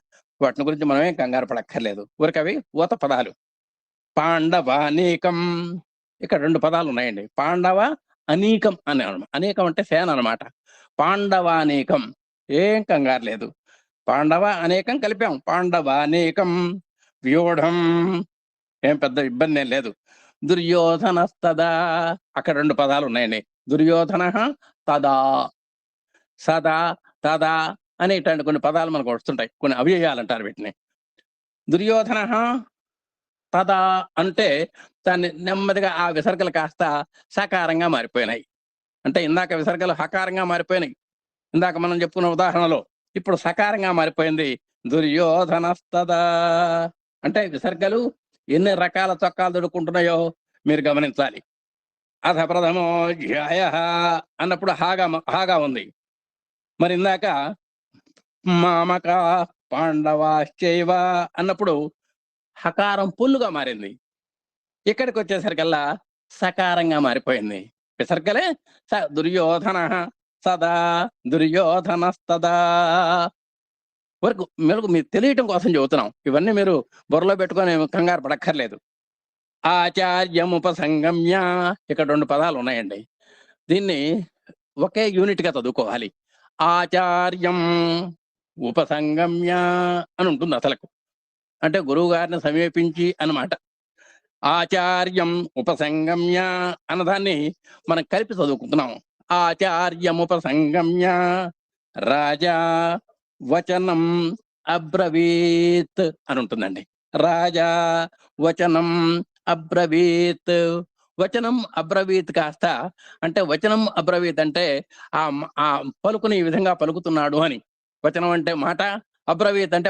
వాటిని గురించి మనమేం కంగారు పడక్కర్లేదు. ఊరికవి ఊత పదాలు. పాండవ అనేకం, ఇక్కడ 2 పదాలు ఉన్నాయండి. పాండవ అనీకం అని అనేకం అంటే సేన అనమాట. పాండవ అనేకం ఏం కంగారు లేదు. పాండవ అనేకం కలిపాం. పాండవ అనేకం వ్యూఢం ఏం పెద్ద ఇబ్బంది ఏం లేదు. దుర్యోధనస్తదా అక్కడ 2 పదాలు ఉన్నాయండి. దుర్యోధన తదా, సదా, తదా అనేటువంటి కొన్ని పదాలు మనకు వస్తుంటాయి. కొన్ని అవ్యయాలు అంటారు వీటిని. దుర్యోధన తదా అంటే దాన్ని నెమ్మదిగా ఆ విసర్గలు కాస్త సకారంగా మారిపోయినాయి. అంటే ఇందాక విసర్గలు హకారంగా మారిపోయినాయి ఇందాక మనం చెప్పుకున్న ఉదాహరణలో. ఇప్పుడు సకారంగా మారిపోయింది. దుర్యోధనస్తదా అంటే విసర్గలు ఎన్ని రకాల చొక్కాలు దొడుకుంటున్నాయో మీరు గమనించాలి. అథ ప్రథమో ధ్యాయ అన్నప్పుడు హాగా ఉంది. మరి ఇందాక మామక పాండవాశ్చైవ అన్నప్పుడు హకారం పుల్లుగా మారింది. ఇక్కడికి వచ్చేసరికల్లా సకారంగా మారిపోయింది. విసర్గలే దుర్యోధన సదా దుర్యోధనస్తదా వరకు మీకు తెలియటం కోసం చెబుతున్నాం. ఇవన్నీ మీరు బుర్రలో పెట్టుకొని కంగారు పడక్కర్లేదు. ఆచార్యముపసంగమ్య ఇక్కడ 2 పదాలు ఉన్నాయండి. దీన్ని ఒకే యూనిట్ గా చదువుకోవాలి. ఆచార్యం ఉపసంగమ్య అని ఉంటుంది అసలకు. అంటే గురువు గారిని సమీపించి అన్నమాట. ఆచార్యం ఉపసంగమ్య అన్నదాన్ని మనం కలిపి చదువుకుంటున్నాం. ఆచార్యముపసంగమ్య రాజా వచనం అబ్రవీత్ అని ఉంటుందండి. రాజా వచనం అబ్రవీత్. వచనం అబ్రవీత్ కాస్త అంటే వచనం అబ్రవీత్ అంటే ఆ పలుకుని ఈ విధంగా పలుకుతున్నాడు అని. వచనం అంటే మాట, అబ్రవీత్ అంటే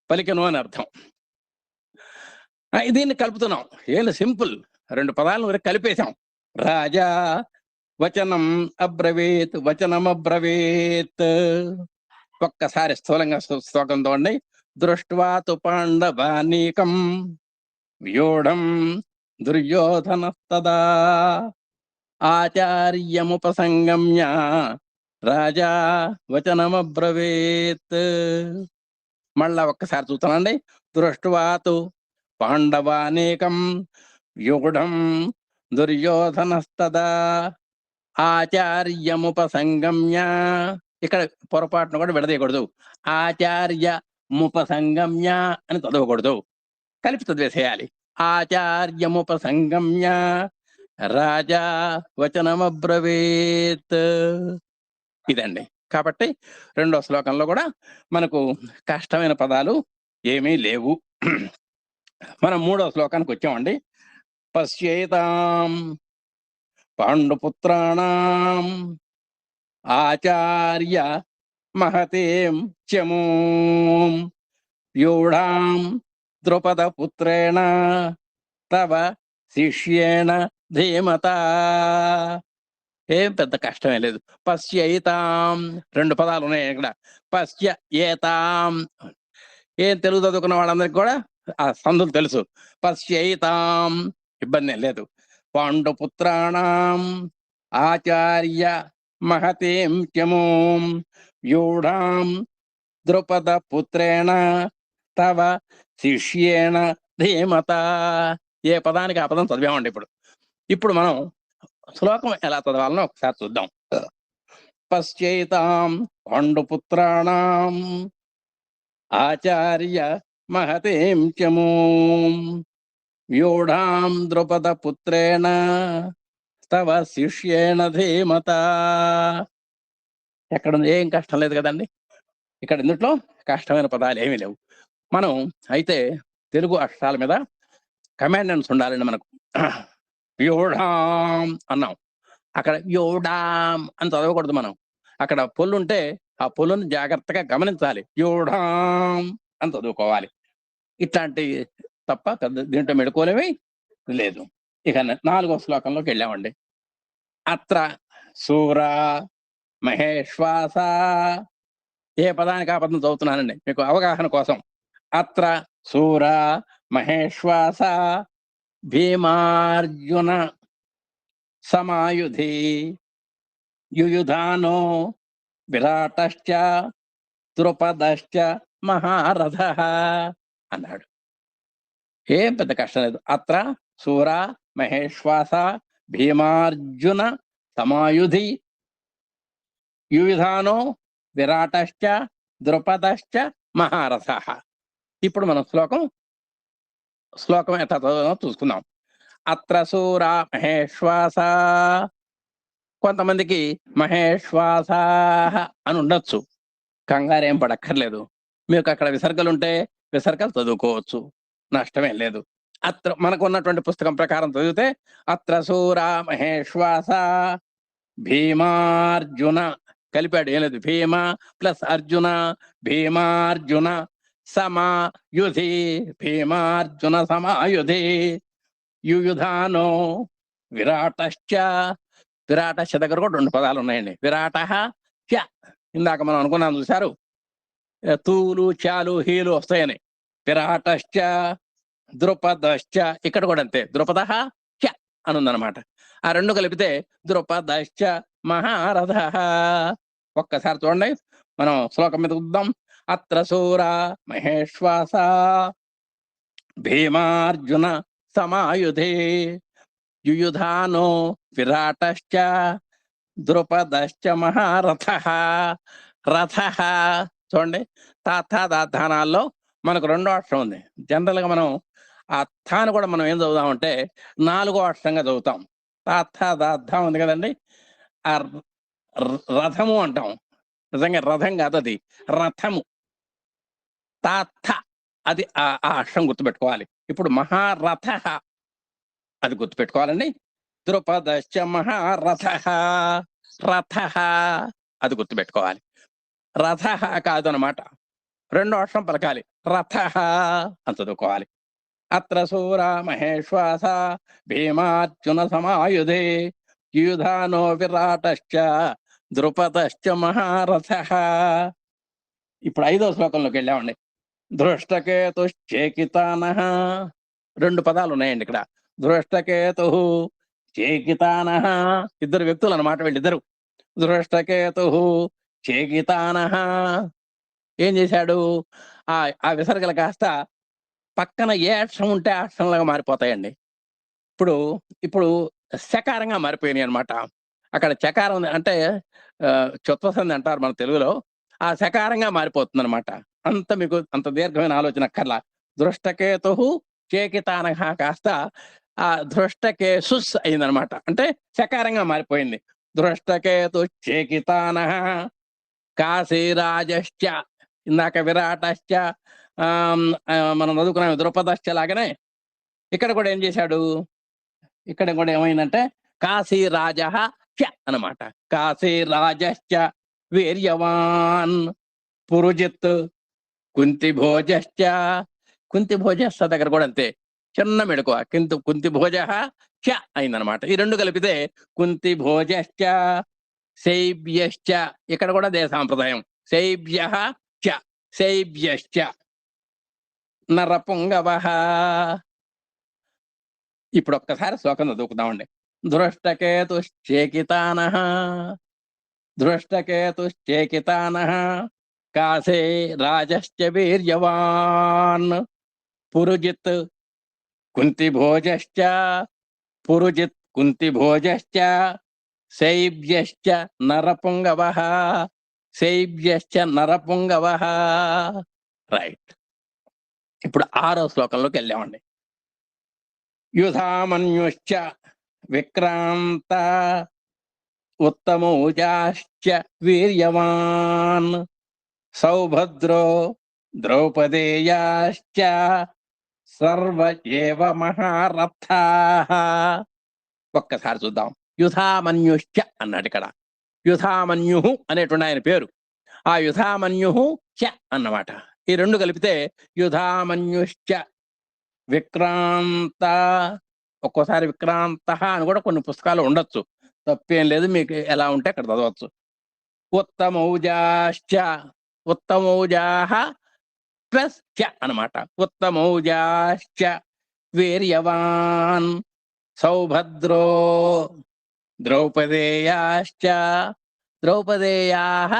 పలికెను అని అర్థం. దీన్ని కలుపుతున్నాం. ఏం సింపుల్, 2 పదాలను కలిపేశాం. రాజా వచనం అబ్రవీత్ వచనం అబ్రవీత్. ఒక్కసారి స్థూలంగా శ్లోకం తోండి. దృష్ట్వా తు పాండవానీకం వ్యూఢం దుర్యోధనస్తదా ఆచార్యముపసంగమ్య రాజా వచనమబ్రవీత్. మళ్ళా ఒక్కసారి చూస్తానండి. దృష్ట్వా తు పాండవానేకం వ్యూఢం దుర్యోధనస్తదా ఆచార్యముపసంగమ్య. ఇక్కడ పొరపాటును కూడా విడదీయకూడదు. ఆచార్యముపసంగమ్య అని చదవకూడదు, కలిపి చదివేసేయాలి. ఆచార్యముపసంగమ్య రాజా వచనమబ్రవీత్. ఇదండి. కాబట్టి 2వ శ్లోకంలో కూడా మనకు కష్టమైన పదాలు ఏమీ లేవు. మనం 3వ శ్లోకానికి వచ్చామండి. పశ్యేతాం పాండుపుత్రాణం ఆచార్య మహతేం చమూం వ్యూఢాం ద్రుపద పుత్రేణ తవ శిష్యేణ ధీమత. ఏం పెద్ద కష్టమే లేదు. పశ్యైతాం 2 పదాలు ఉన్నాయి ఇక్కడ. పశ్య ఏతాం. ఏం తెలుగు చదువుకున్న వాళ్ళందరికీ కూడా ఆ సందులు తెలుసు. పశ్యైతాం ఇబ్బంది ఏం లేదు. పాండుపుత్రాణం ఆచార్య మహతేం చమూం వ్యూఢాం ద్రుపద పుత్రేణ తవ శిష్యేణ ధీమత. ఏ పదానికి ఆ పదం చదివామండి. ఇప్పుడు మనం శ్లోకం ఎలా చదవాలనో ఒకసారి చూద్దాం. పశ్చేతాం పాండుపుత్రాణం ఆచార్య మహతేం చమూం వ్యూఢాం ద్రుపద పుత్రేణ తవ శిష్యేణ ధీమత. ఎక్కడ ఏం కష్టం లేదు కదండి. ఇక్కడ ఇందుట్లో కష్టమైన పదాలు ఏమీ లేవు. మనం అయితే తెలుగు అక్షరాల మీద కమాండెన్స్ ఉండాలండి మనకు. వ్యూఢాం అన్నాం, అక్కడ వ్యూఢాం అని చదవకూడదు మనం. అక్కడ పొల్లుంటే ఆ పొల్లుని జాగ్రత్తగా గమనించాలి. వ్యూఢాం అని చదువుకోవాలి. ఇట్లాంటి తప్ప దీంట్లో మెడుకోలేవి లేదు. ఇక 4వ శ్లోకంలోకి వెళ్ళామండి. అత్ర శూర మహేశ్వాస. ఏ పదానికి ఆ పదం చదువుతున్నానండి మీకు అవగాహన కోసం. అత్ర శూర మహేశ్వాస భీమార్జున సమాయుధి యుయుధానో విరాటశ్చ ద్రుపదశ్చ మహారథ అన్నాడు. ఏం పెద్ద కష్టం లేదు. అత్ర శూర మహేశ్వాస భీమార్జున సమాయుధి యుయుధానో విరాటశ్చ ద్రుపదశ్చ మహారథ. ఇప్పుడు మనం శ్లోకం ఎంత చూసుకుందాం. అత్ర శూర మహేశ్వాస. కొంతమందికి మహేశ్వాస అని ఉండొచ్చు, కంగారేం పడక్కర్లేదు. మీకు అక్కడ విసర్గలు ఉంటే విసర్గలు చదువుకోవచ్చు, నష్టమేం లేదు. అత్ర మనకు ఉన్నటువంటి పుస్తకం ప్రకారం చదివితే అత్ర శూర మహేశ్వాస భీమార్జున కలిపాడు, ఏం లేదు. భీమ ప్లస్ అర్జున, భీమార్జున సమాయుధి, భీమార్జున సమాయుధి యుయుధానో విరాటశ్చ. విరాటశ్చ దగ్గర కూడా 2 పదాలు ఉన్నాయండి. విరాట చ ఇందాక మనం అనుకున్నాం చూశారు, తూలు చాలు హీలు వస్తాయని. విరాటశ్చ ద్రుపదశ్చ ఇక్కడ కూడా అంతే, ద్రుపద చ అని ఉందన్నమాట. ఆ 2 కలిపితే ద్రుపదశ్చ మహారథ. ఒక్కసారి చూడండి, మనం శ్లోకం మీద చూద్దాం. అత్ర శూర మహేశ్వాస భీమార్జున సమాయుధే యుయుధానో విరాటశ్చ ద్రుపదశ్చ మహారథ. రథ చూడండి, తాథాదానాల్లో మనకు 2వ అక్షరం ఉంది. జనరల్ గా మనం ఆ థాను కూడా మనం ఏం చదువుదామంటే 4వ అక్షరంగా చదువుతాం. తాథాదాధ ఉంది కదండి, ఆ రథము అంటాం. నిజంగా రథం కాదు, అది రథము. తాథ అది ఆ అక్షరం గుర్తుపెట్టుకోవాలి. ఇప్పుడు మహారథ అది గుర్తుపెట్టుకోవాలండి. ద్రుపదశ్చ మహారథ, రథ అది గుర్తుపెట్టుకోవాలి. రథ కాదు అనమాట, 2వ అక్షరం పలకాలి. రథ అని చదువుకోవాలి. అత్ర శూర మహేశ్వాస భీమార్జున సమాయుధే యుయుధానో విరాటశ్చ ద్రుపదశ్చ మహారథ. ఇప్పుడు 5వ శ్లోకంలోకి వెళ్ళామండి. ధృష్టకేతుశ్చేకితానః. 2 పదాలు ఉన్నాయండి ఇక్కడ. ధృష్టకేతు చేకితానః, 2 వ్యక్తులు అన్నమాట వీళ్ళిద్దరు. ధృష్టకేతు చేకితానః ఏం చేశాడు, ఆ విసర్గలు కాస్త పక్కన ఏ అక్షరం ఉంటే ఆ అక్షరంలాగా మారిపోతాయండి. ఇప్పుడు శకారంగా మారిపోయినాయి అనమాట. అక్కడ చకారం అంటే చొత్వసంధి అంటారు మన తెలుగులో. ఆ శకారంగా మారిపోతుంది అనమాట. మీకు అంత దీర్ఘమైన ఆలోచన అక్కర్లా. దృష్టకేతు చేకితానః కాస్త ఆ దృష్టకేసుస్ అయిందనమాట. అంటే శకారంగా మారిపోయింది. దృష్టకేతు చేకితానః కాశీరాజశ్చ. ఇందాక విరాటశ్చ మనం చదువుకున్నాం, ద్రుపదశ్చ లాగానే ఇక్కడ కూడా ఏం చేశాడు, ఇక్కడ కూడా ఏమైందంటే కాశీరాజ చ అనమాట. కాశీరాజశ్చ వీర్యవాన్ పురుజిత్ కుంతిభోజశ్చ. కుంతిభోజశ్చ దగ్గర కూడా అంతే, చిన్న మెడుకు కుంతిభోజ చ అయిందనమాట. ఈ 2 కలిపితే కుంతిభోజశ్చ శైబ్యశ్చ. ఇక్కడ కూడా అదే సాంప్రదాయం. శైబ్య చ శైబ్యశ్చ నరపుంగవ. ఇప్పుడు ఒక్కసారి శ్లోకం చదువుకుందామండి. దృష్టకేతుశ్చేకితానః దృష్టకేతుశ్చేకితానః కాశే రాజశ్చ వీర్యవాన్ పురుజిత్ కుంతిభోజశ్చ పురుజిత్ కుంతిభోజశ్చ శైబ్యశ్చ నరపుంగవః శైబ్యశ్చ నరపుంగవః. రైట్. ఇప్పుడు 6వ శ్లోకంలోకి వెళ్ళామండి. యుధామన్యుశ్చ విక్రాంత ఉత్తమౌజాశ్చ వీర్యవాన్ సౌభద్రో ద్రౌపదేయాశ్చ సర్వ ఏవ మహారథాః. ఒక్కసారి చూద్దాం. యుధామన్యుశ్చ అన్నాడు ఇక్కడ. యుధామన్యు అనేటువంటి ఆయన పేరు. ఆ యుధామన్యు చ అన్నమాట. ఈ రెండు కలిపితే యుధామన్యుశ్చ విక్రాంత. ఒక్కోసారి విక్రాంత అని కూడా కొన్ని పుస్తకాలు ఉండొచ్చు, తప్పేం లేదు, మీకు ఎలా ఉంటే అక్కడ చదవచ్చు. ఉత్తమౌజాశ్చ ఉత్తమౌజాః ప్లస్ చ అనమాట. ఉత్తమౌజాశ్చ వీర్యవాన్ సౌభద్రో ద్రౌపదేయాశ్చ ద్రౌపదేయాః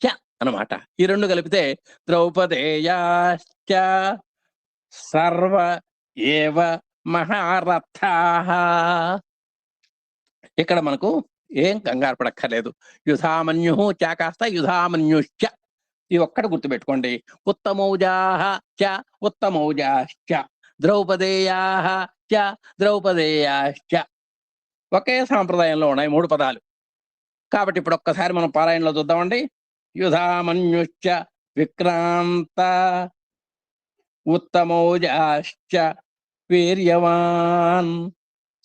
చ అనమాట. ఈ రెండు కలిపితే ద్రౌపదేయాశ్చ సర్వ ఏవ మహారథాః. ఇక్కడ మనకు ఏం కంగారు పడక్కర్లేదు. యుధామన్యు చ కాస్త యుధామన్యుశ్చ. ఈ ఒక్కటి గుర్తుపెట్టుకోండి. ఉత్తమౌజాః చ ఉత్తమౌజాశ్చ ద్రౌపదేయాః చ ద్రౌపదేయాశ్చ. ఒకే సాంప్రదాయంలో ఉన్నాయి 3 పదాలు. కాబట్టి ఇప్పుడు ఒక్కసారి మనం పారాయణలో చూద్దామండి. యుధామన్యుశ్చ విక్రాంత ఉత్తమౌజాశ్చ వీర్యవాన్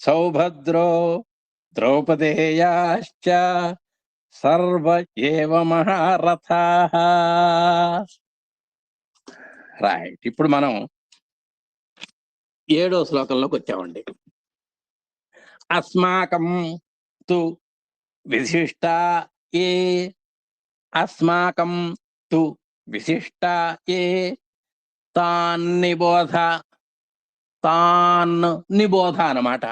సౌభద్రో ద్రౌపదేయాశ్చ సర్వ ఏవ మహారథాః. రైట్. ఇప్పుడు మనం 7వ శ్లోకంలోకి వచ్చామండి. అస్మాకం తు విశిష్టా ఏ అస్మాకం తు విశిష్టా ఏ తాన్ నిబోధ. తాన్ నిబోధ అన్నమాట.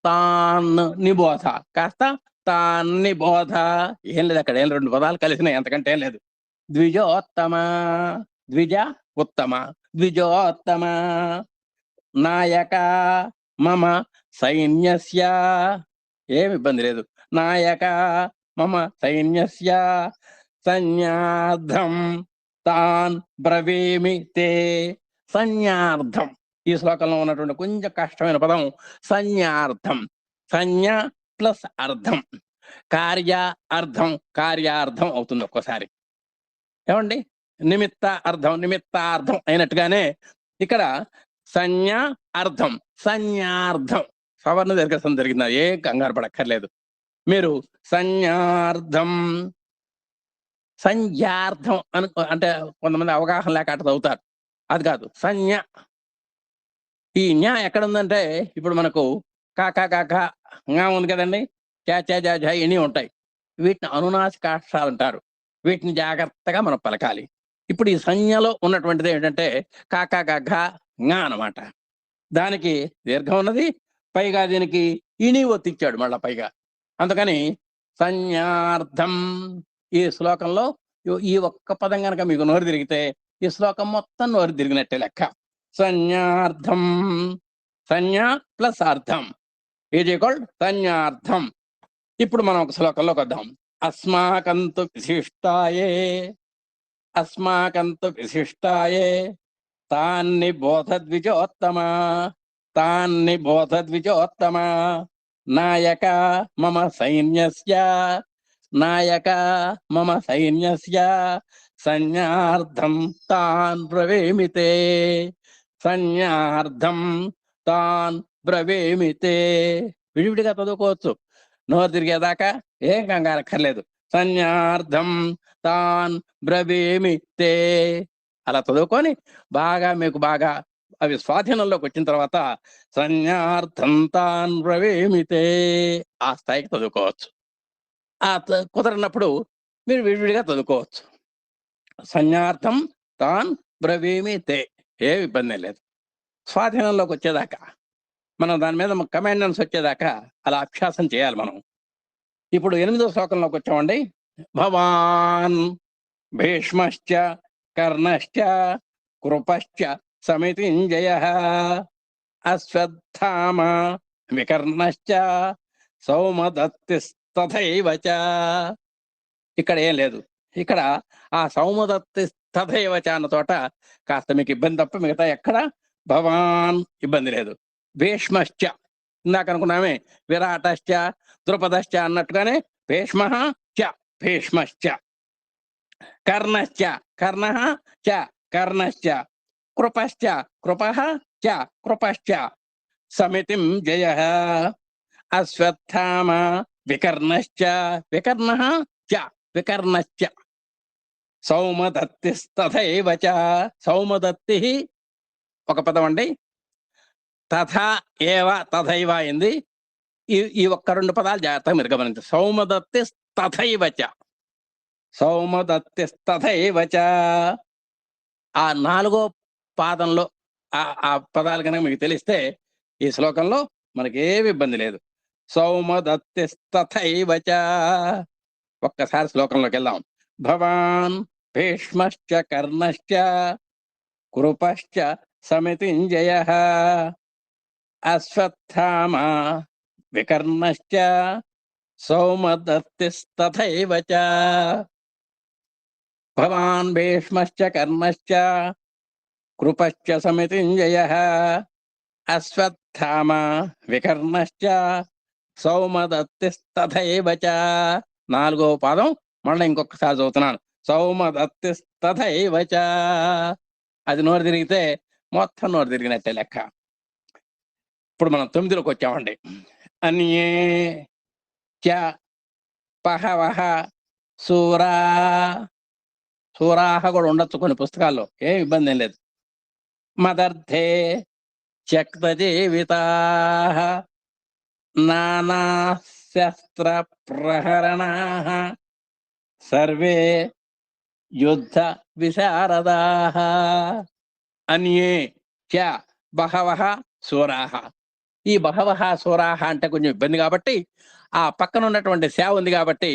తాన్ నిబోధ కాస్త తాన్ నిబోధ. ఏం లేదు అక్కడ, ఏం 2 పదాలు కలిసినాయి, అంతకంటే ఏం లేదు. ద్విజోత్తమ ద్విజ ఉత్తమ ద్విజోత్తమ నాయక మమ సైన్యస్య. ఏమి ఇబ్బంది లేదు. నాయక మమ సైన్యస్య సైన్యార్థం తాన్ బ్రవీమి తే. సైన్యార్థం ఈ శ్లోకంలో ఉన్నటువంటి కొంచెం కష్టమైన పదం సైన్యార్థం. సైన్య ప్లస్ అర్థం. కార్య అర్థం కార్యార్థం అవుతుంది ఒక్కోసారి. ఏమండి, నిమిత్త అర్థం నిమిత్తార్థం అయినట్టుగానే ఇక్కడ సైన్య అర్థం సైన్యార్థం. సవర్ణ దీర్ఘం జరిగిందా, ఏ కంగారు పడక్కర్లేదు. మీరు సైన్యార్థం సంధ్యార్థం అంటే కొంతమంది అవగాహన లేక అట్లా చదువుతారు. అది కాదు, సైన్య. ఈ న్యా ఎక్కడ ఉందంటే ఇప్పుడు మనకు కాకా కాకా గా ఉంది కదండి, చా చా జా జా ఇని ఉంటాయి. వీటిని అనునాసికాక్షరాలు అంటారు. వీటిని జాగ్రత్తగా మనం పలకాలి. ఇప్పుడు ఈ సంజ్ఞలో ఉన్నటువంటిది ఏంటంటే కాకా కాకా గా అనమాట. దానికి దీర్ఘం ఉన్నది, పైగా దీనికి ఇని ఒత్తిచ్చాడు మళ్ళా పైగా. అందుకని సంజ్ఞార్థం. ఈ శ్లోకంలో ఈ ఒక్క పదం కనుక మీకు నోరు తిరిగితే ఈ శ్లోకం మొత్తం నోరు తిరిగినట్టే లెక్క. సంజ్ఞార్థం. సంజ్ఞ ప్లస్ అర్థం ఈజ్ ఈక్వల్ సంజ్ఞార్థం. ఇప్పుడు మనం ఒక శ్లోకంలోకి వద్దాం. అస్మాకంతు విశిష్టాయే అస్మాకంతు విశిష్టాయే తాన్ని బోధద్విజోత్తమ తాన్ని బోధద్విజోత్తమ నాయక మమ సైన్యస్య నాయక మమ సైన్యస్య సంజ్ఞార్థం తాన్ బ్రవీమితే సంజ్ఞార్థం తాన్ బ్రవీమితే. విడివిడిగా చదువుకోవచ్చు, నోరు తిరిగేదాకా ఏం కంగారక్కర్లేదు. సంజ్ఞార్థం తాన్ బ్రవీమితే అలా చదువుకొని బాగా మీకు బాగా అవి స్వాధీనంలోకి వచ్చిన తర్వాత సంజ్ఞార్థం తాన్ బ్రవీమితే ఆ స్థాయికి చదువుకోవచ్చు. ఆ కుదరనప్పుడు మీరు విడివిడిగా చదువుకోవచ్చు. సంజ్ఞార్థం తాన్ బ్రవీమితే, ఏ ఇబ్బంది లేదు. స్వాధీనంలోకి వచ్చేదాకా మనం దాని మీద కమాండెన్స్ వచ్చేదాకా అలా అభ్యాసం చేయాలి మనం. ఇప్పుడు 8వ శ్లోకంలోకి వచ్చామండి. భవాన్ భీష్మశ్చ కర్ణశ్చ కృపశ్చ సమితింజయ అశ్వత్థామ వికర్ణశ్చ సౌమదత్తిస్తథైవ చ. ఇక్కడ ఏం లేదు. ఇక్కడ ఆ సౌమదత్తిస్తథైవ చ అన్న చోట కాస్త మీకు ఇబ్బంది తప్ప మిగతా ఎక్కడ భవాన్ ఇబ్బంది లేదు. భీష్మశ్చ ఇందాక అనుకున్నామే విరాటశ్చ ద్రుపదశ్చ అన్నట్టుగానే భీష్మ చ భీష్మశ్చ, కర్ణశ్చ కర్ణ చ కర్ణశ్చ, కృపశ్చ కృపః చ కృపశ్చ, సమితిం జయ. అశ్వత్థామ వికర్ణశ్చ వికర్ణః చ వికర్ణశ్చ, సౌమదత్తిస్తథైవ చ. సౌమదత్తి ఒక పదం అండి. తథా ఏవ తథైవ అయింది. ఈ ఒక్క రెండు పదాలు జాగ్రత్తగా మీరు గమనించారు. సౌమదత్తి తథైవ చ, సౌమదత్తిస్తథైవ చ. ఆ నాలుగో పాదంలో ఆ పదాలు కనుక మీకు తెలిస్తే ఈ శ్లోకంలో మనకి ఏమి ఇబ్బంది లేదు. సౌమదత్తిస్తథైవ చ. ఒక్కసారి శ్లోకంలోకి వెళ్దాం. భవాన్ భీష్మశ్చ కర్ణశ్చ కృపశ్చ సమితింజయ, అశ్వత్థామ వికర్ణశ్చ సౌమదత్తిస్తథైవ చ. భవాన్ భీష్మశ్చ కర్ణశ్చ కృపశ్చ సమితింజయ, అశ్వత్థామ వికర్ణశ్చ సౌమదత్తిస్తథైవ చ. నాలుగో పాదం మళ్ళీ ఇంకొకసారి చదువుతున్నాను. సౌమదత్తిస్తథైవ చ. అది నోరు తిరిగితే మొత్తం నోరు తిరిగినట్టే లెక్క. ఇప్పుడు మనం 9లోకి వచ్చామండి. అన్యే చ బహవః శూరా. శూరాహ కూడా ఉండొచ్చు కొన్ని పుస్తకాల్లో, ఏం ఇబ్బంది ఏం లేదు. మదర్థే త్యక్తజీవితాః నానాశస్త్ర ప్రహరణాః సర్వే యుద్ధ విశారదాః. అన్యే చ బహవః శూరాః. ఈ బహవః శూరాః అంటే కొంచెం ఇబ్బంది కాబట్టి ఆ పక్కన ఉన్నటువంటి సేవ ఉంది కాబట్టి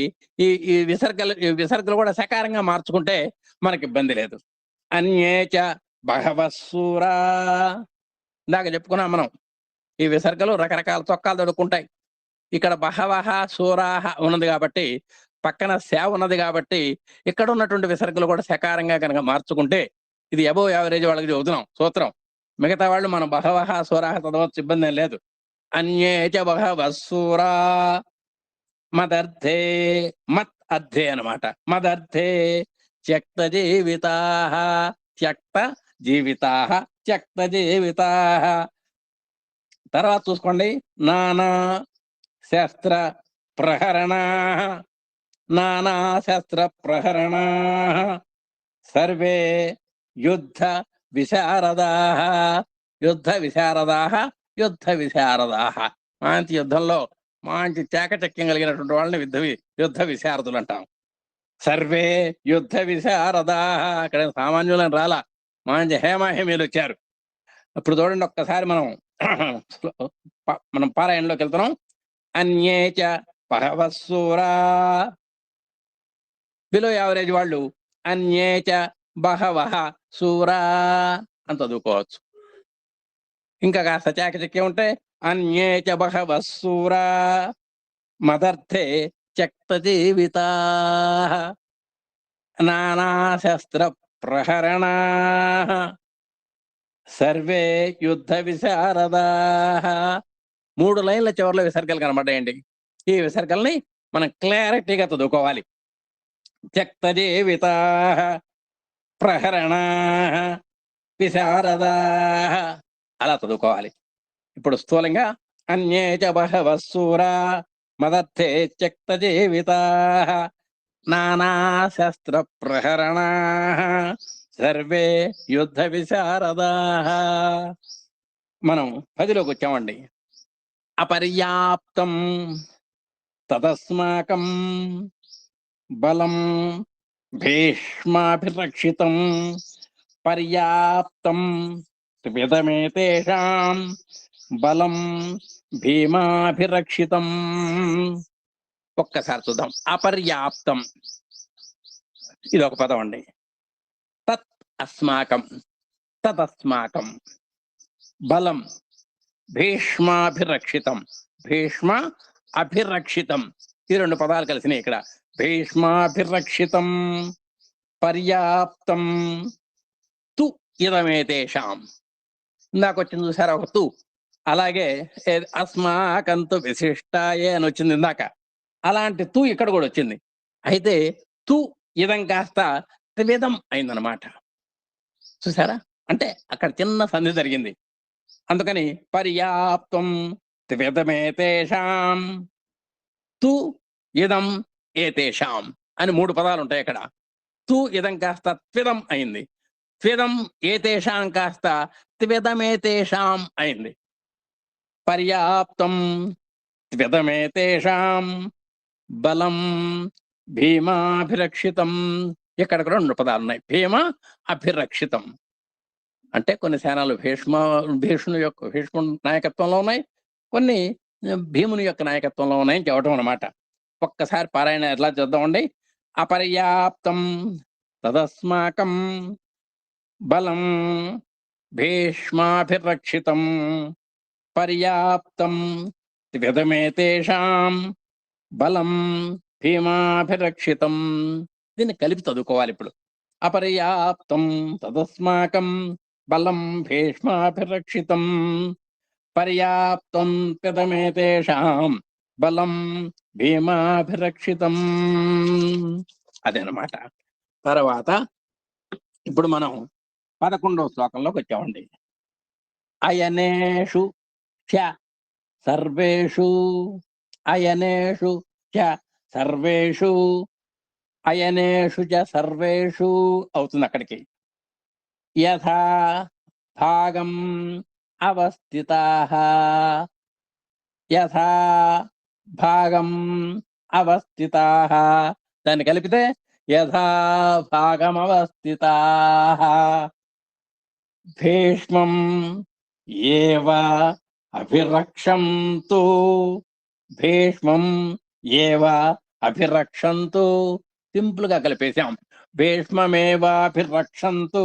ఈ విసర్గలు కూడా సకారంగా మార్చుకుంటే మనకి ఇబ్బంది లేదు. అన్యే చ బహవః శూరా. ఇందాక చెప్పుకున్నాం మనం, ఈ విసర్గలు రకరకాల చొక్కాలు దొడుకుంటాయి. ఇక్కడ బహవః శూరాః ఉన్నది కాబట్టి, పక్కన సేవ ఉన్నది కాబట్టి ఇక్కడ ఉన్నటువంటి విసర్గలు కూడా సకారంగా కనుక మార్చుకుంటే ఇది అబోవ్ యావరేజ్ వాళ్ళకి చెబుతున్నాం సూత్రం. మిగతా వాళ్ళు మనం బహవః శూరాః చదవచ్చు, ఇబ్బంది ఏం లేదు. అన్యే చ బహవః శూరా మదర్థే, మత్ అర్థే అనమాట. మదర్థే త్యక్త జీవితాః, త్యక్త జీవితాః, త్యక్త జీవితాః. తర్వాత చూసుకోండి. నానా శస్త్ర ప్రహరణాః, నానా శస్త్ర ప్రహరణాః సర్వే యుద్ధ విశారదాః, యుద్ధ విశారదాః, యుద్ధ విశారదాః. మంచి యుద్ధంలో మంచి చాకచక్యం కలిగినటువంటి వాళ్ళని యుద్ధ విశారదులు అంటాం. సర్వే యుద్ధ విశారదాః. అక్కడ సామాన్యులను రాలా, మంచి హేమాహేమీలు వచ్చారు. ఇప్పుడు చూడండి ఒక్కసారి మనం పారాయణలోకి వెళ్తున్నాం. అన్యే చ బహవః శూరా. బిలో యావరేజ్ వాళ్ళు అన్యే చ బహవః శూరా అని చదువుకోవచ్చు. ఇంకా కాస్త చాకచక్యం ఉంటే అన్యే చ బహవః శూరా మదర్థే త్యక్త జీవితాః నానా శస్త్ర ప్రహరణాః సర్వే యుద్ధ విశారదాః. 3 లైన్ల చివరిలో విసర్గలు కనబడ్డాయండి. ఈ విసర్గల్ని మనం క్లారిటీగా చదువుకోవాలి. త్యక్త జీవితాః ప్రహరణాః విశారదాః అలా చదువుకోవాలి. ఇప్పుడు స్థూలంగా అన్యే చ బహవః శూరా మదర్థే త్యక్త జీవితాః నానా శస్త్ర ప్రహరణాః సర్వే యుద్ధ విశారదాః. మనం 10లోకి వచ్చామండి. అపర్యాప్తం తదస్మాకం బలం భీష్మాభిరక్షితం పర్యాప్తం త్రివిధమేతేషాం బలం భీమాభిరక్షితం. ఒక్కసారి చూద్దాం. అపర్యాప్తం ఇది ఒక పదం అండి. తత్ అస్మాకం, తదస్మాకం బలం భీష్మాభిరక్షితం. భీష్మ అభిరక్షితం, ఈ రెండు పదాలు కలిసినాయి ఇక్కడ. భీష్మాభిరక్షితం పర్యాప్తం తు ఇదమేతేషాం. ఇందాక వచ్చింది చూసారా ఒక తు, అలాగే అస్మాకంతు విశిష్టాయే అని వచ్చింది ఇందాక, అలాంటి తు ఇక్కడ కూడా వచ్చింది. అయితే తు ఇదం కాస్త త్రివిధం అయిందనమాట. చూసారా, అంటే అక్కడ చిన్న సంధి జరిగింది. అందుకని పర్యాప్తం త్రివిధమేతేషాం తు ఇదం ఏతేషాం అని మూడు పదాలు ఉంటాయి అక్కడ. తు ఇదం కాస్త త్విదం అయింది, త్విదం ఏతేషాం కాస్త త్విదమేతేషాం అయింది. పర్యాప్తం త్విదమేతేషాం బలం భీమాభిరక్షితం. ఇక్కడ కూడా రెండు పదాలు ఉన్నాయి, భీమ అభిరక్షితం. అంటే కొన్ని సేనలు భీష్ముని నాయకత్వంలో ఉన్నాయి, కొన్ని భీముని యొక్క నాయకత్వంలో ఉన్నాయని చెప్పడం అనమాట. ఒక్కసారి పారాయణ ఎట్లా చేద్దామండి. అపర్యాప్తం తదస్మాకం బలం భీష్మాభిరక్షితం పర్యాప్తం త్రివిధమేతేషాం బలం భీమాభిరక్షితం. దీన్ని కలిపి చదువుకోవాలి ఇప్పుడు. అపర్యాప్తం తదస్మాకం బలం భీష్మాభిరక్షితం పర్యాప్తం త్రివిధమేతేషాం బలం భీమాభిరక్షితం. అదేనమాట. తర్వాత ఇప్పుడు మనం 11వ శ్లోకంలోకి వచ్చామండి. అయనేషు చ సర్వేషు, అయనేషు చ సర్వేషు, అయనేషు చ సర్వేషు అవుతుంది అక్కడికి. యథా భాగం అవస్థితాః, యథా భాగం అవస్థితాః. దాన్ని కలిపితే యథా భాగం అవస్థితాః భీష్మం ఏవ అభిరక్షంతు, భీష్మం ఏవ అభిరక్షంతు. సింపుల్ గా కలిపేశాం. భీష్మమేవాభిరక్షంతు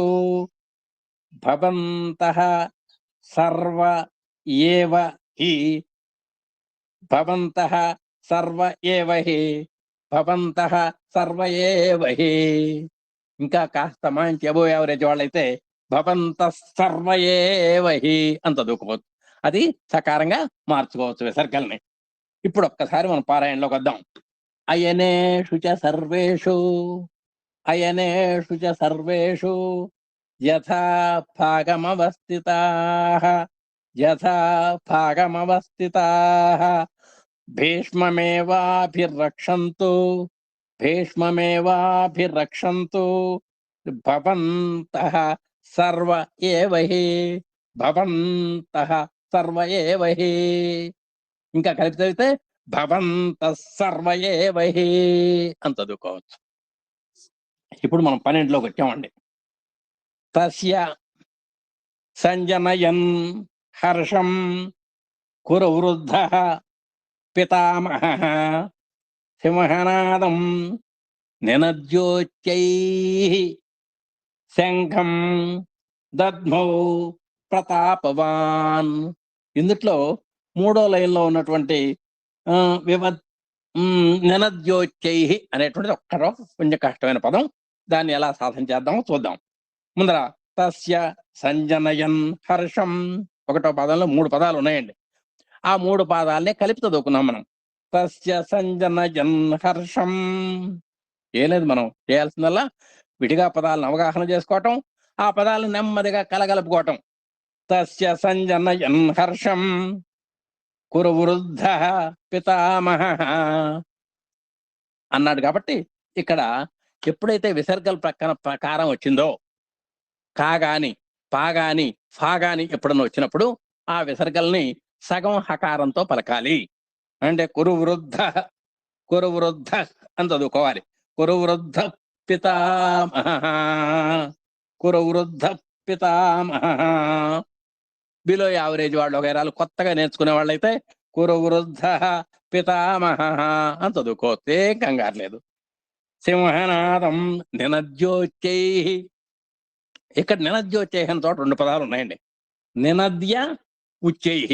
భవంతః సర్వ ఏవ హి, భవంతః సర్వ ఏవ హి, భవంతః సర్వ ఏవ హి. ఇంకా కాస్త మంచి అబో యావరేజ్ వాళ్ళైతే భవంతః సర్వ ఏవ హి అంత దూకపోవచ్చు. అది సకారంగా మార్చుకోవచ్చు విసర్గల్ని. ఇప్పుడు ఒక్కసారి మనం పారాయణలోకి వద్దాం. అయనేషు చ సర్వేషు, అయనేషు చ సర్వేషు యథా భాగమవస్థితాః, యథా భాగమవస్థితాః భీష్మమేవాభిరక్షంతు, భీష్మమేవాభిరక్షంతు భవంతః సర్వ ఏవ హి, భవంతః సర్వ ఏవ హి. ఇంకా కలిపి చదివితే భవంతః సర్వ ఏవ హి అని చదువుకోవచ్చు. ఇప్పుడు మనం 12లోకి వచ్చామండి. తస్య సంజనయన్ హర్షం కురువృద్ధః పితామహః సింహనాదం నినద్యోచ్చైః శంఖం దద్మౌ ప్రతాపవాన్. ఇందుట్లో 3వ లైన్లో ఉన్నటువంటి నినద్యోచ్చైః అనేటువంటిది ఒక్కరో కొంచెం కష్టమైన పదం. దాన్ని ఎలా సాధన చేద్దామో చూద్దాం. ముందర తస్య సంజనయన్ హర్షం, 1వ పదంలో 3 పదాలు ఉన్నాయండి. ఆ 3 పాదాలనే కలిపి చదువుకున్నాం మనం. తస్య సంజనయన్ హర్షం. ఏం లేదు, మనం చేయాల్సిందల్లా విడిగా పదాలను అవగాహన చేసుకోవటం, ఆ పదాలను నెమ్మదిగా కలగలుపుకోవటం. తస్య సంజనయన్ హర్షం కురువృద్ధః పితామహః అన్నాడు. కాబట్టి ఇక్కడ ఎప్పుడైతే విసర్గల ప్రకారం వచ్చిందో, కాగాని పాగాని ఫాగాని ఎప్పుడన్నా వచ్చినప్పుడు ఆ విసర్గల్ని సగం హకారంతో పలకాలి. అంటే కురువృద్ధ, కురువృద్ధ అని చదువుకోవాలి. కురువృద్ధ పితామహః, కురువృద్ధ పితామహః. బిలో యావరేజ్ వాళ్ళు వగైరాలు కొత్తగా నేర్చుకునే వాళ్ళైతే కురువృద్ధ పితామహః అని చదువుకోవచ్చు, ఏం కంగారు లేదు. సింహనాదం నినద్యోచ్చైః. ఇక్కడ నినద్యోచ్చైః అని చోట 2 పదాలు ఉన్నాయండి. నినద్య ఉచ్చైః.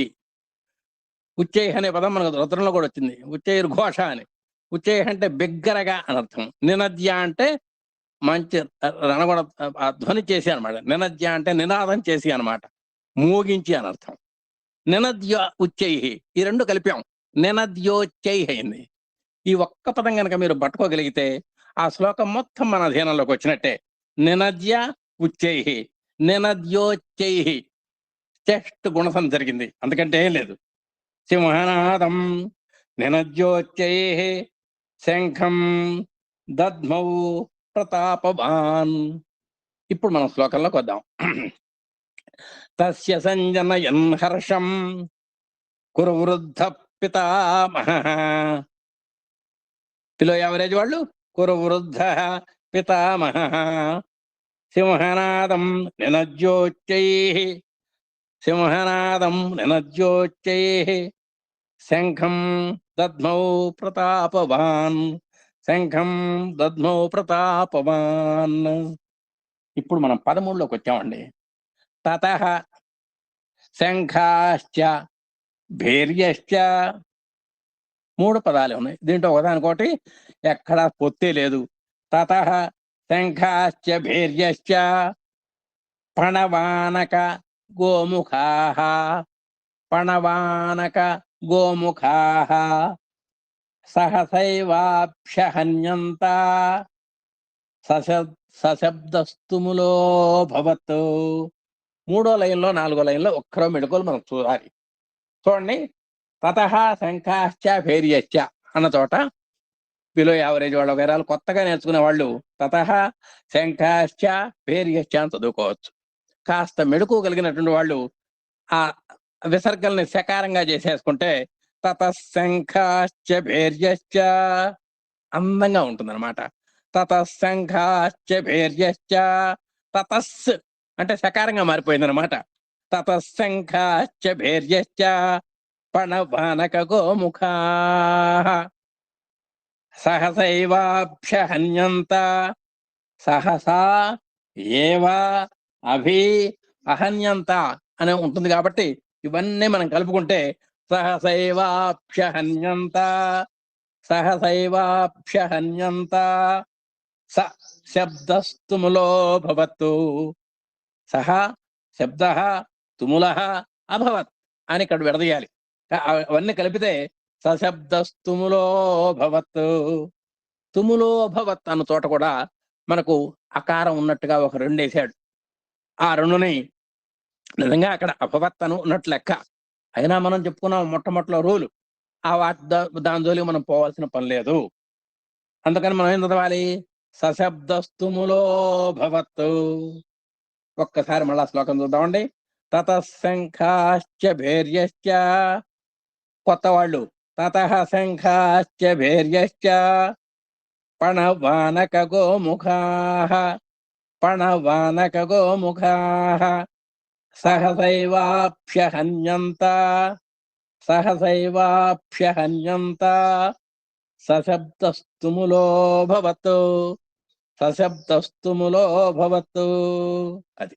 ఉచ్చైహ అనే పదం మనకు రుద్రంలో కూడా వచ్చింది. ఉచ్చైర్ ఘోష అని. ఉచ్చైహ అంటే బిగ్గరగా అని అర్థం. నినద్య అంటే మంచి రణగొడ ధ్వని చేసి అనమాట. నినద్య అంటే నినాదం చేసి అనమాట, మోగించి అని అర్థం. నినద్య ఉచ్చైహి ఈ రెండు కలిపాం, నినద్యోచ్చైహి అయింది. ఈ ఒక్క పదం కనుక మీరు పట్టుకోగలిగితే ఆ శ్లోకం మొత్తం మన అధీనంలోకి వచ్చినట్టే. నినద్య ఉచ్చైహి, నినద్యోచ్చైహి, చెస్ట్ గుణసం జరిగింది, అందుకంటే ఏం లేదు. సింహనాదం నినద్యోచ్చైహి శంఖం దద్మౌ ప్రతాపవాన్. ఇప్పుడు మనం శ్లోకంలోకి వద్దాం. తస్య సంజనయన్ హర్షం కురు వృద్ధ పితామహః. పిలో యావరేజ్ వాళ్ళు కురు వృద్ధ పితామహః. సింహనాదం నినద్యోచ్చైః, సింహనాదం నినద్యోచ్చైః శంఖం దద్మౌ ప్రతాపవాన్, శంఖం దద్మౌ ప్రతాపవాన్. ఇప్పుడు మనం 13లోకి వచ్చామండి. తతః శంఖాశ్చ భేర్యశ్చ. 3 పదాలు ఉన్నాయి దీంట్లో, ఒకదానికోటి ఎక్కడా పొత్తే లేదు. తతః శంఖాశ్చ భేర్యశ్చ పణవానక గోముఖాః, పణవానక గోముఖాః సహసైవాభ్యహన్యంత సశబ్దస్తుములో భవత్. 3వ లైన్లో 4వ లైన్లో ఒక్కరో మెడుకోలు మనం చూడాలి. చూడండి, తతః శంఖాశ్చ భేర్యశ్చ అన్న చోట బిలో యావరేజ్ వాళ్ళు, ఒకవేళ కొత్తగా నేర్చుకునే వాళ్ళు తతః శంఖాశ్చ భేర్యశ్చ అని చదువుకోవచ్చు. కాస్త మెడుకోగలిగినటువంటి వాళ్ళు ఆ విసర్గల్ని సకారంగా చేసేసుకుంటే తతః శంఖాశ్చ భేర్యశ్చ అందంగా ఉంటుందన్నమాట. తతః శంఖాశ్చ భేర్యశ్చ, తతస్ అంటే సకారంగా మారిపోయిందన్నమాట. తతః శంఖాశ్చ భేర్యశ్చ పణవానక గోముఖాః సహసైవాభ్యహన్యంత, సహసా ఏవ అభి అహన్యంత అని ఉంటుంది కాబట్టి ఇవన్నీ మనం కలుపుకుంటే సహసైవాభ్యహన్యంత, సహసైవాభ్యహన్యంత స శబ్దస్తుములో భవత్తు. సహ శబ్ద తుముల అభవత్ అని ఇక్కడ విడదీయాలి. అవన్నీ కలిపితే సశబ్దస్తుములో భవత్. తుములో భవత్ అన్న చోట కూడా మనకు అకారం ఉన్నట్టుగా ఒక 2 వేసాడు. ఆ 2ని నిజంగా అక్కడ అభవత్ అను ఉన్నట్లు లెక్క. అయినా మనం చెప్పుకున్నాం మొట్టమొదటిలో రూలు, ఆ దాని జోలికి మనం పోవాల్సిన పని లేదు. అందుకని మనం ఏం చదవాలి? సశబ్దస్తుములో భవత్. ఒక్కసారి మళ్ళా శ్లోకం చూద్దామండి. తతః శంఖాశ్చ భేర్యశ్చ, కొత్త వాళ్ళు తతః శంఖాశ్చ భేర్యశ్చ పణవానక గోముఖాః, పణవానక గోముఖాః సహసైవాభ్యహన్యంత, సహసైవాభ్యహన్యంత సశబ్దస్తుములో భవత్, సశబ్దస్తుములో భవత్. అది.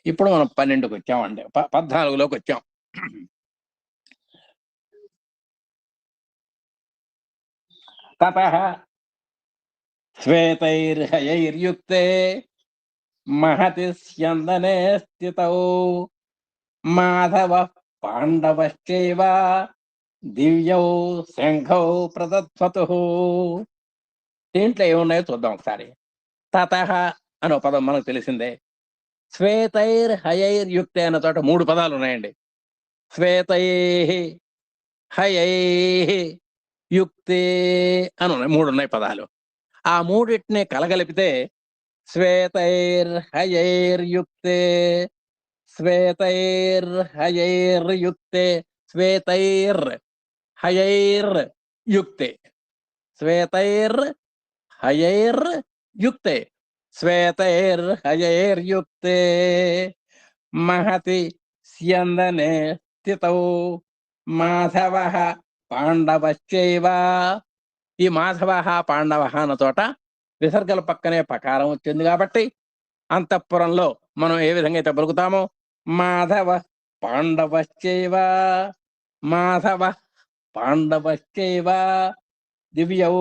ఇప్పుడు మనం 12కి వచ్చామండి, 14లోకి వచ్చాం. తతః శ్వేతైర్హయైర్యుక్తే మహతి స్యందనే స్థితౌ మాధవః పాండవశ్చైవ దివ్యౌ శంఖౌ ప్రదధ్వతుః. దీంట్లో ఏమున్నాయో చూద్దాం ఒకసారి. తతః అనే పదం మనకు తెలిసిందే. శ్వేతైర్హయైర్యుక్తే అన్న చోట 3 పదాలు ఉన్నాయండి. శ్వేతైః హయైః యుక్తే అని ఉన్నాయి, 3 ఉన్నాయి పదాలు. ఆ 3టిని కలగలిపితే శ్వేతైర్హయైర్యుక్తే, శ్వేతైర్హయైర్యుక్తే, శ్వేతైర్హయైర్యుక్తే, శ్వేతైర్హయైర్యుక్తే, శ్వేతైర్హయైర్యుక్తే మహతి స్యందనే స్థితౌ మాధవః పాండవశ్చైవ. ఈ మాధవః పాండవః అన్న చోట విసర్గల పక్కనే పకారం వచ్చింది కాబట్టి అంతఃపురంలో మనం ఏ విధంగా అయితే పలుకుతామో మాధవ పాండవశ్చైవ, మాధవ పాండవశ్చైవ దివ్యౌ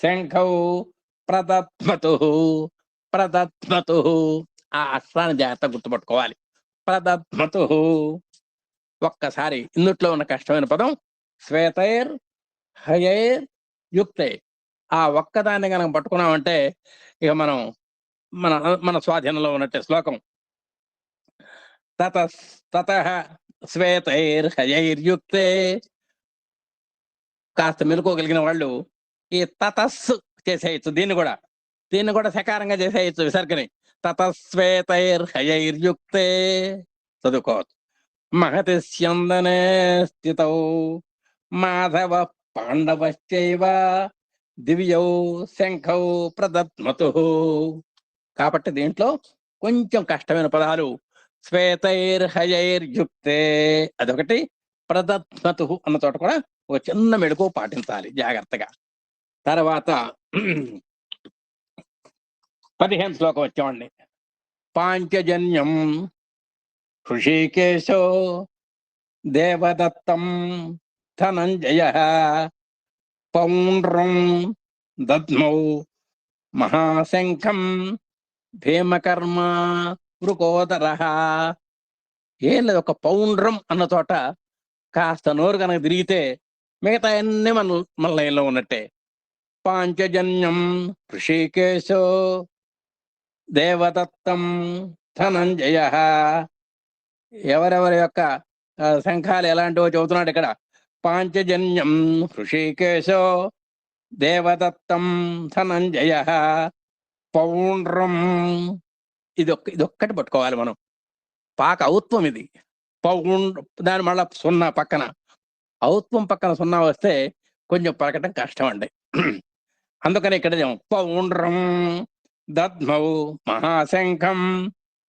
శంఖౌ ప్రదత్మతు ప్రదత్మతు. ఆ అక్షరాన్ని జాగ్రత్తగా గుర్తుపట్టుకోవాలి. ప్రదత్మతు. ఒక్కసారి ఇందుట్లో ఉన్న కష్టమైన పదం శ్వేతైర్ హయైర్ యుక్తే. ఆ ఒక్కదాన్ని కనుక పట్టుకున్నామంటే ఇక మనం మన మన స్వాధీనంలో ఉన్నట్టే. శ్లోకం తతః శ్వేతైర్ హయైర్యుక్తే. కాస్త మెలుకోగలిగిన వాళ్ళు ఈ తతస్సు చేసేయచ్చు. దీన్ని కూడా సకారంగా చేసేయచ్చు విసర్గని. తతశ్వేతైర్ హయైర్యుక్తే చదువుకోవచ్చు. మహతి స్యందనే స్థితౌ మాధవ పాండవశ్చైవ దివ్యౌ శంఖౌ ప్రదత్మతు. కాబట్టి దీంట్లో కొంచెం కష్టమైన పదాలు శ్వేతైర్ హయైర్యుక్తే అదొకటి, ప్రదత్మతు అన్న చోట కూడా ఒక చిన్న మెడుకు పాటించాలి జాగ్రత్తగా. తర్వాత 15 శ్లోకం వచ్చామండి. పాంచజన్యం హృషీకేశో దేవదత్తం ధనంజయ పౌండ్రం దద్మౌ మహాశంఖం భీమకర్మ వృకోదర. ఏం లేదు, ఒక పౌండ్రం అన్న చోట కాస్త నోరు కనుక తిరిగితే మిగతా అన్ని మన లైన్లో ఉన్నట్టే. పాంచజన్యం హృషీకేశో దేవదత్తం ధనంజయ. ఎవరెవరి యొక్క శంఖాలు ఎలాంటివో చెబుతున్నాడు ఇక్కడ. పాంచజన్యం హృషీకేశో దేవదత్తం ధనంజయ పౌండ్రం. ఇదొక్కటి పట్టుకోవాలి మనం. పాక ఔత్వం ఇది. దాని మళ్ళా సున్నా పక్కన, ఔత్వం పక్కన సున్నా వస్తే కొంచెం పలకటం కష్టం అండి. అందుకని ఇక్కడ పౌండ్రం దద్మౌ మహాశంఖం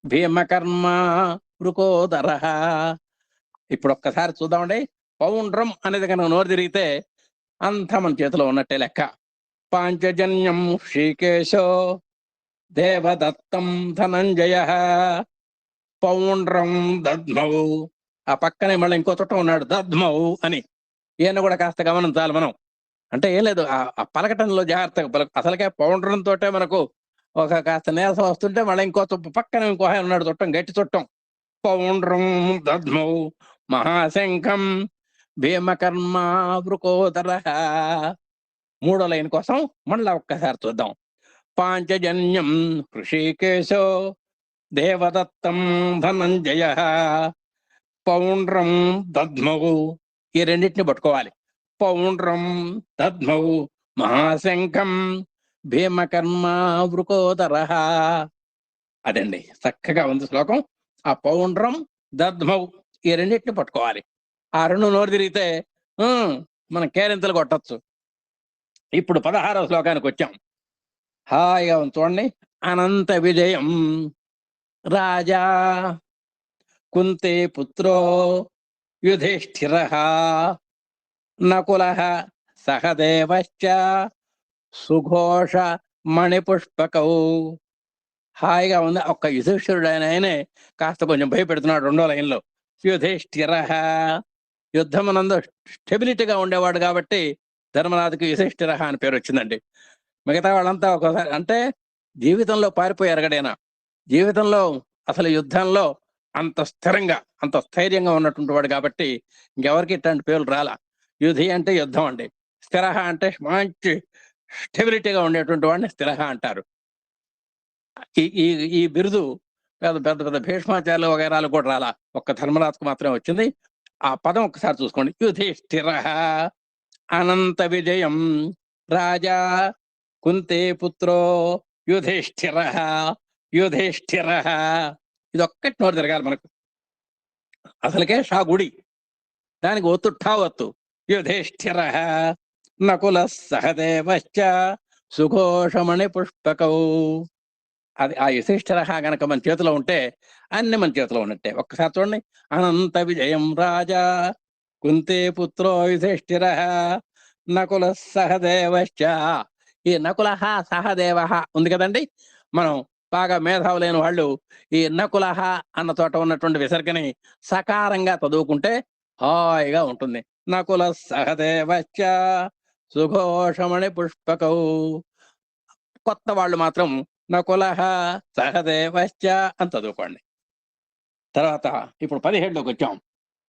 భీమకర్మ వృకోదర. ఇప్పుడు ఒక్కసారి చూద్దామండి. పౌండ్రం అనేది కనుక నోరు తిరిగితే అంతా మన చేతిలో ఉన్నట్టే లెక్క. పాంచజన్యం శ్రీకేశో దేవదత్తం ధనంజయ పౌండ్రం దద్మౌ. ఆ పక్కనే మళ్ళీ ఇంకో చుట్టం ఉన్నాడు దద్మౌ అని. ఈయన కూడా కాస్త గమనించాలి మనం. అంటే ఏం లేదు, ఆ పలకటంలో జాగ్రత్తగా అసలుకే పౌండ్రం తోటే మనకు ఒక కాస్త నీరసం వస్తుంటే మళ్ళీ ఇంకో పక్కన ఇంకో ఆయన ఉన్నాడు చుట్టం, గట్టి చుట్టం. పౌండ్రం దద్మౌ మహాశంఖం భీమకర్మ వృకోదర. మూడో లైన్ కోసం మళ్ళా ఒక్కసారి చూద్దాం. పాంచజన్యం హృషీకేశో దేవదత్తం ధనంజయ పౌండ్రం దద్మౌ. ఈ రెండింటిని పట్టుకోవాలి. పౌండ్రం దద్మౌ మహాశంఖం భీమకర్మ వృకోదర. అదండి, చక్కగా ఉంది శ్లోకం. ఆ పౌండ్రం దద్మౌ ఈ రెండింటిని పట్టుకోవాలి. ఆ రెండు నోరు తిరిగితే మనం కేరింతలు కొట్టచ్చు. ఇప్పుడు 16వ శ్లోకానికి వచ్చాం. హాయిగా ఉంది చూడండి. అనంత విజయం రాజా కుంతే పుత్రో యుధిష్ఠిర నకుల సహదేవశ్చ సుఘోష మణిపుష్పకౌ. హాయిగా ఉంది. ఒక్క యుధిష్ఠిరుడు ఆయనే కాస్త కొంచెం భయపెడుతున్నాడు రెండో లైన్లో. యుధిష్ఠిర యుద్ధమునందు స్టెబిలిటీగా ఉండేవాడు కాబట్టి ధర్మరాజుకి యుధిష్ఠిర అని పేరు వచ్చిందండి. మిగతా వాళ్ళంతా ఒకసారి అంటే జీవితంలో పారిపోయారు ఎరగడైనా. జీవితంలో అసలు యుద్ధంలో అంత స్థిరంగా అంత స్థైర్యంగా ఉన్నటువంటి వాడు కాబట్టి ఇంకెవరికి ఇట్లాంటి పేర్లు రాలా. యుధి అంటే యుద్ధం అండి, స్థిర అంటే మంచి స్టెబిలిటీగా ఉండేటువంటి వాడిని స్థిర అంటారు. ఈ బిరుదు పెద్ద పెద్ద పెద్ద భీష్మాచార్యులు వగైరాలు కూడా రాలా, ఒక్క ధర్మరాజుకు మాత్రమే వచ్చింది. ఆ పదం ఒక్కసారి చూసుకోండి. యుధిష్ఠిర అనంత విజయం రాజా కుంతే పుత్రో యుధిష్ఠిర. యుధిష్ఠిర ఇది ఒక్కటి నోరు తిరగాలి మనకు. అసలుకే షా గుడి, దానికి ఒత్తు ఠా ఒత్తు. యుధిష్ఠిర నకుల సహదేవశ్చ సుఘోషమణి పుష్పకౌ. అది ఆ యుధిష్ఠిర గనక మన చేతిలో ఉంటే అన్ని మన చేతిలో ఉన్నట్టే. ఒక్కసారి చూడండి. అనంత విజయం రాజా కుంతే పుత్రో యుధిష్ఠిర నకుల సహదేవశ్చ. ఈ నకుల సహదేవ ఉంది కదండి. మనం బాగా మేధావులైన వాళ్ళు ఈ నకుల అన్న చోట ఉన్నటువంటి విసర్గని సకారంగా చదువుకుంటే హాయిగా ఉంటుంది. నకుల సహదేవశ్చ సుఘోషమణి పుష్పకౌ. కొత్త వాళ్ళు మాత్రం నకుల సహదేవశ్చ అని చదువుకోండి. తర్వాత ఇప్పుడు 17లోకి వచ్చాం.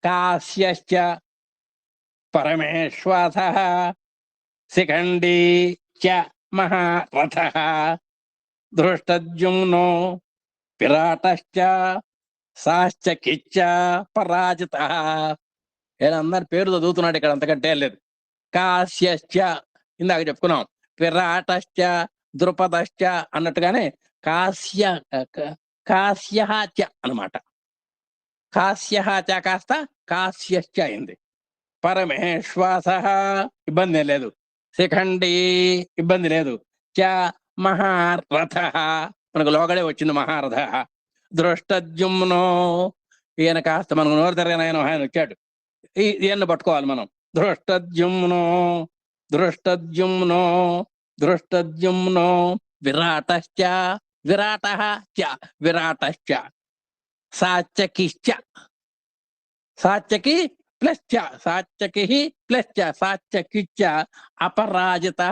కాశ్యశ్చ పరమేశ్వాస శిఖండీ చ మహారథ దృష్టద్యుమ్నో విరాటశ్చ సాశ్చకిచ్చ పరాజిత. అందరి పేరు చదువుతున్నాడు ఇక్కడ, అంతకంటే లేదు. కాశ్యశ్చ ఇందాక చెప్పుకున్నాం. విరాటశ్చ ద్రుపదశ్చ అన్నట్టుగానే కాశ్యహాచ అనమాట. కాశ్యహాచ కాస్త కాశ్యశ్చ అయింది. పరమేశ్వాస ఇబ్బంది లేదు. శిఖండి ఇబ్బంది లేదు. చ మహారథ మనకు లోగడే వచ్చింది మహారథ. దృష్టద్యుమ్నో ఈయన కాస్త మనకు నోరు తిరగని ఆయన వచ్చాడు. ఈయన్ని పట్టుకోవాలి మనం. దృష్టద్యుమ్నో దృష్టద్యుమ్నో దృష్టద్యుమ్నో విరాటశ్చ విరాట చ విరాటశ్చ సాత్యకిశ్చ సాత్యకి ప్లస్ చ సాత్యకి ప్లస్ చ సాత్యకిశ్చ అపరాజిత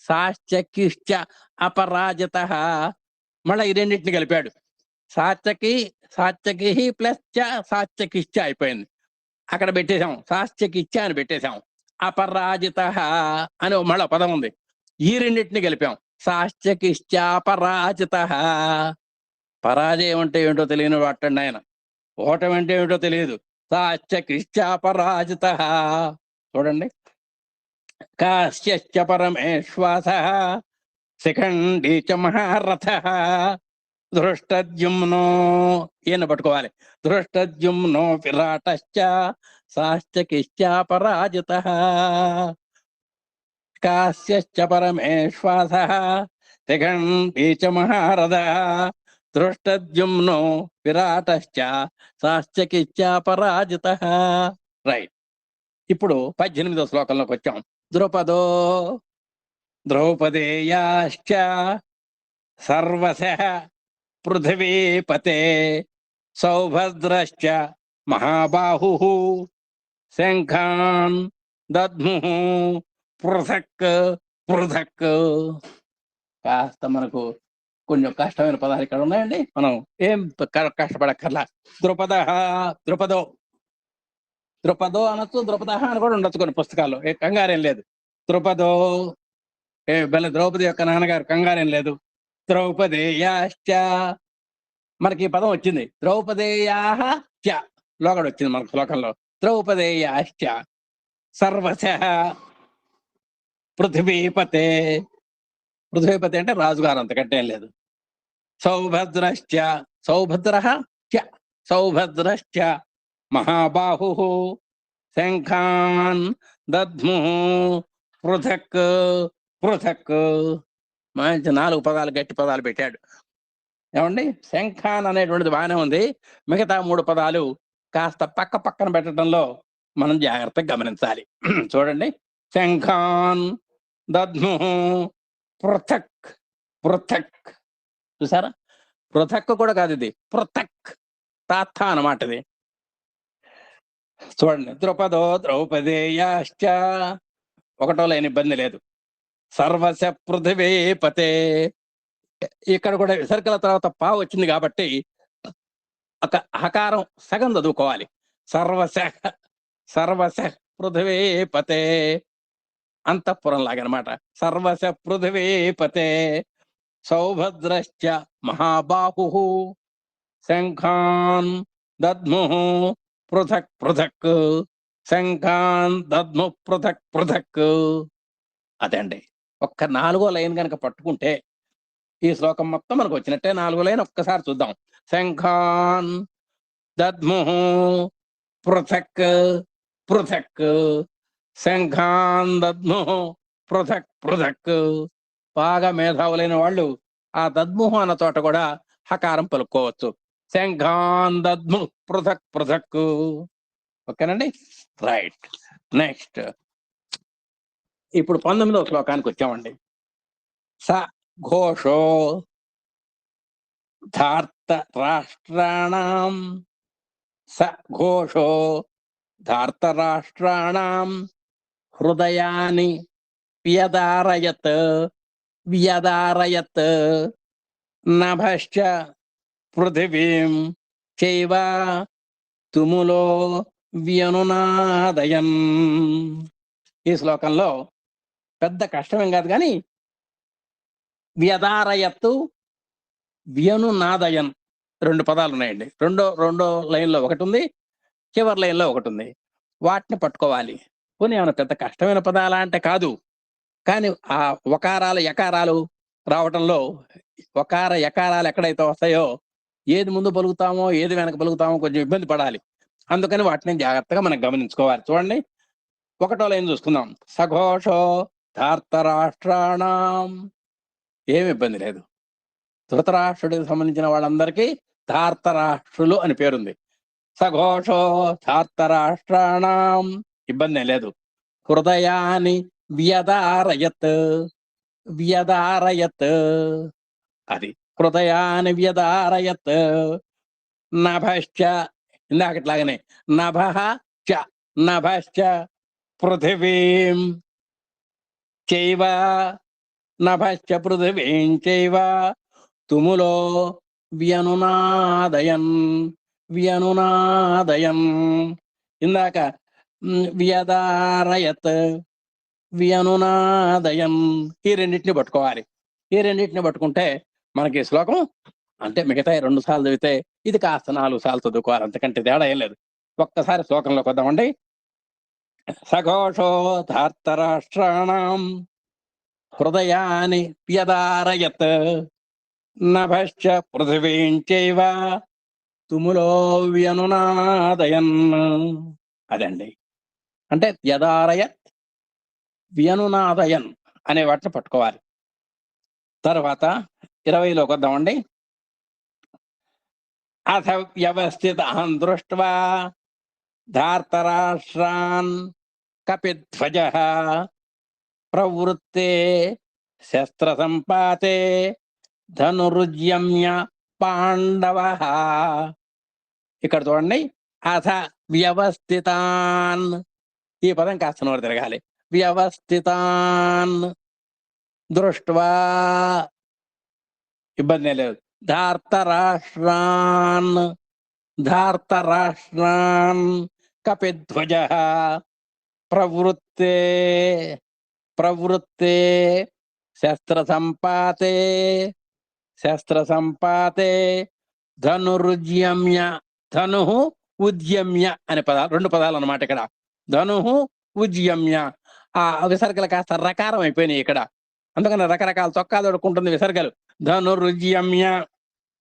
సాత్యకిశ్చ అపరాజిత. మళ్ళీ ఈ రెండింటిని కలిపాడు. సాత్యకి ప్లస్ చ సాత్యకిశ్చ అయిపోయింది. అక్కడ పెట్టేశాం, సాత్యకిశ్చ అని పెట్టేశాం. అపరాజిత అని మళ్ళీ పదం ఉంది. ఈ రెండింటిని కలిపాం. సాత్యకిశ్చ అపరాజిత. పరాజయం అంటే ఏంటో తెలియని వాటండి ఆయన. ఓటమి అంటే ఏమిటో తెలియదు. సాత్యకిశ్చ అపరాజిత. చూడండి. కాశ్యశ్చ పరమేశ్వాస శిఖండీ చ మహారథ దృష్టద్యుమ్నో ఈయన పట్టుకోవాలి. దృష్టద్యుమ్నో విరాటశ్చ సాత్యకిశ్చ పరాజిత. కాశ్యశ్చ పరమేశ్వాస శిఖండీ చ మహారథ దృష్టద్యుమ్నో విరాటశ్చ సాత్యకిశ్చ పరాజిత. రైట్. ఇప్పుడు 18వ శ్లోకంలోకి వచ్చాం. ద్రుపదో ద్రౌపదేయాశ్చ సర్వశః పృథివీపతే సౌభద్రశ్చ మహాబాహుః శంఖాన్ దద్ముః పృథక్ పృథక్. కాస్త మనకు కొంచెం కష్టమైన పదాలు ఇక్కడ ఉన్నాయండి. మనం ఏం కష్టపడక్కర్లా. ద్రుపద ద్రుపదో ద్రుపదో అనొచ్చు, ద్రుపద అని కూడా ఉండొచ్చు కొన్ని పుస్తకాల్లో. ఏ కంగారేం లేదు. ద్రుపదో ద్రౌపది యొక్క నాన్నగారు, కంగారేం లేదు. ద్రౌపదేయాశ్చ మనకి ఈ పదం వచ్చింది. ద్రౌపదేయాః చ లోగడ వచ్చింది మనకు శ్లోకంలో. ద్రౌపదేయాశ్చ సర్వశః పృథివీపతే. పృథివీపతి అంటే రాజుగారు, అంతకంటే ఏం లేదు. సౌభద్రశ్చ సౌభద్రః చ సౌభద్రశ్చ మహాబాహుః శంఖాన్ దద్ముః పృథక్ పృథక్. మంచి 4 పదాలు, గట్టి పదాలు పెట్టాడు. ఏమండి, శంఖాన్ అనేటువంటిది బాగానే ఉంది. మిగతా 3 పదాలు కాస్త పక్కన పెట్టడంలో మనం జాగ్రత్తగా గమనించాలి. చూడండి. శంఖాన్ దద్ముః పృథక్ పృథక్. చూసారా, పృథక్ కూడా కాదు, ఇది పృథక్ తాత్త అన్నమాట ఇది. చూడండి. ద్రుపదో ద్రౌపదేయాశ్చ 1వ లైన్ ఇబ్బంది లేదు. సర్వశ పృథివీపతే. ఇక్కడ కూడా విసర్గల తర్వాత పా వచ్చింది కాబట్టి ఒక హకారం సగం చదువుకోవాలి. సర్వశ సర్వశ పృథివీపతే. అంతఃపురం లాగనమాట. సర్వశ పృథివీపతే సౌభద్రశ్చ మహాబాహుః శంఖాన్ దద్ముః పృథక్ పృథక్. శంఖాన్ దద్ముః పృథక్ పృథక్. అదండి. ఒక్క 4వ లైన్ కనుక పట్టుకుంటే ఈ శ్లోకం మొత్తం మనకు వచ్చినట్టే. 4వ లైన్ ఒక్కసారి చూద్దాం. శంఖాన్ దద్ముః పృథక్ పృథక్. శంఖాన్ దద్ముః పృథక్ పృథక్. బాగా మేధావులైన వాళ్ళు ఆ దద్ముః అన్న చోట కూడా హకారం పలుకోవచ్చు. శంఖాన్ దద్ముః పృథక్ పృథక్. ఓకేనండి. రైట్. నెక్స్ట్ ఇప్పుడు 19వ శ్లోకానికి వచ్చామండి. స ఘోషో ధార్త రాష్ట్రాణం స ఘోషో ధార్తరాష్ట్రాణం హృదయాని వ్యదారయత్ వ్యదారయత్ నభశ్చ పృథివీం చైవ తుములో వ్యనునాదయన్. ఈ శ్లోకంలో పెద్ద కష్టమేం కాదు కానీ వ్యదారయత్తు వ్యనునాదయన్ రెండు పదాలు ఉన్నాయండి. రెండో లైన్లో ఒకటి ఉంది, చివరి లైన్లో ఒకటి ఉంది. వాటిని పట్టుకోవాలి. పోనీ ఏమైనా పెద్ద కష్టమైన పదాలా అంటే కాదు, కానీ ఆ వకారాలు యకారాలు రావటంలో వకార యకారాలు ఎక్కడైతే వస్తాయో ఏది ముందు పలుకుతామో ఏది వెనక పలుకుతామో కొంచెం ఇబ్బంది పడాలి. అందుకని వాటిని జాగ్రత్తగా మనం గమనించుకోవాలి. చూడండి, ఒకటో లైన్ చూసుకుందాం. సఘోషో ధార్తరాష్ట్రాణం, ఏమి ఇబ్బంది లేదు. ధృతరాష్ట్రుడికి సంబంధించిన వాళ్ళందరికీ ధార్తరాష్ట్రులు అని పేరుంది. సఘోషో ధార్తరాష్ట్రాణం, ఇబ్బంది లేదు. హృదయాన్ని వ్యదారయత్ వ్యదారయత్, అది హృదయాన్ని వ్యదారయత్. నభశ్చ, ఇందాకట్లాగనే నభః చ నభశ్చ పృథివీం చైవ నభశ్చ పృథివీం చైవ తుములో వ్యనునాదయన్ వ్యనునాదయన్. ఇందాక వ్యదారయత్ వ్యనునాదయన్, ఈ రెండింటిని పట్టుకోవాలి. ఈ రెండింటిని పట్టుకుంటే మనకి శ్లోకం అంటే మిగతా 2 సార్లు చదివితే ఇది కాస్త 4 సార్లు చదువుకోవాలి, అంతకంటే తేడా ఏం లేదు. ఒక్కసారి శ్లోకంలోకి వద్దామండి. సఘోషో ధార్తరాష్ట్రాణం హృదయాని వ్యదారయత్ నభశ్చ పృథివీం చైవ తుములో వ్యనునాదయన్. అదండి, అంటే వ్యదారయత్ వ్యనునాదయన్ అనే వాటిని పట్టుకోవాలి. తర్వాత 20లోకి వద్దామండి. అథ వ్యవస్థితాన్ దృష్ట్వా ధార్తరాష్ట్రాన్ కపిధ్వజః ప్రవృత్తే శస్త్ర సంపాతే ధనురుజ్యమ్య పాండవః. ఇక్కడ చూడండి, అథ వ్యవస్థితాన్, ఈ పదం కాస్త నోరు తిరగాలి. వ్యవస్థితాన్ దృష్ట్వా, ఇబ్బంది లేదు. ధార్తరాష్ట్రాన్ ధార్తరాష్ట్రాన్ కపిధ్వజః ప్రవృత్తే ప్రవృత్తే శస్త్ర సంపాతే శస్త్ర సంపాతే ధనురుజ్యమ్య, ధను ఉద్యమ్య అనే పదాలు, 2 పదాలు అన్నమాట ఇక్కడ. ధను ఉద్యమ్య, ఆ విసర్గలు కాస్త రకారం అయిపోయినాయి ఇక్కడ, అందుకని రకరకాల చొక్కాలు దొడుకుంటుంది విసర్గలు. ధనురుజ్యమ్య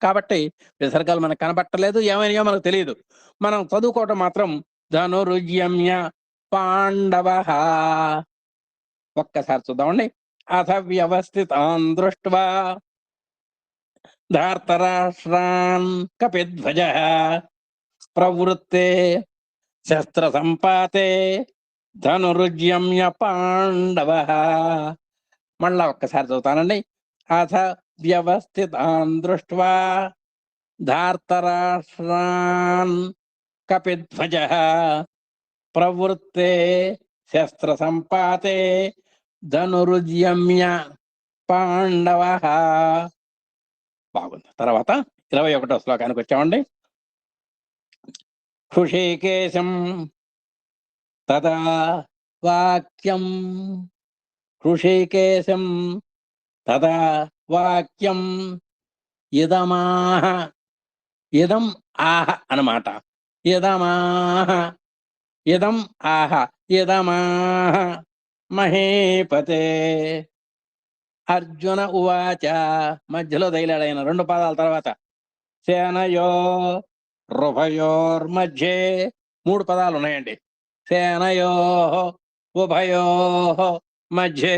కాబట్టి విసర్గలు మనకు కనబట్టలేదు, ఏమైనా మనకు తెలియదు. మనం చదువుకోవటం మాత్రం ధనురుజ్యమ్య పాండవః. ఒక్కసారి చూద్దామండి. అథ వ్యవస్థితాన్ దృష్ట్వా ధార్తరాష్ట్రాన్ కపిధ్వజః ప్రవృత్తే శస్త్ర సంపాతే ధనురుజ్యమ్య పాండవః. మళ్ళా ఒక్కసారి చదువుతానండి. అథ వ్యవస్థితాన్ దృష్ట్వా ధార్తరాష్ట్రాన్ కపిధ్వజః ప్రవృత్తే శస్త్ర సంపాతే ధనురుజ్యమ్య పాండవః. బాగుంది. తర్వాత 21వ శ్లోకానికి వచ్చామండి. హృషీకేశం తదా వాక్యం హృషీకేశం తదా వాక్యం ఇదమాహ, ఇదం ఆహ అన్నమాట. ఇదమాహ ఇదం ఆహ ఇదమాహ మహీపతే. అర్జున ఉవాచ, మధ్యలో దైలాడైన 2 పదాల తర్వాత సేనయో రుభయోర్మధ్యే 3 పదాలు ఉన్నాయండి. సేనయో ఉభయో మధ్యే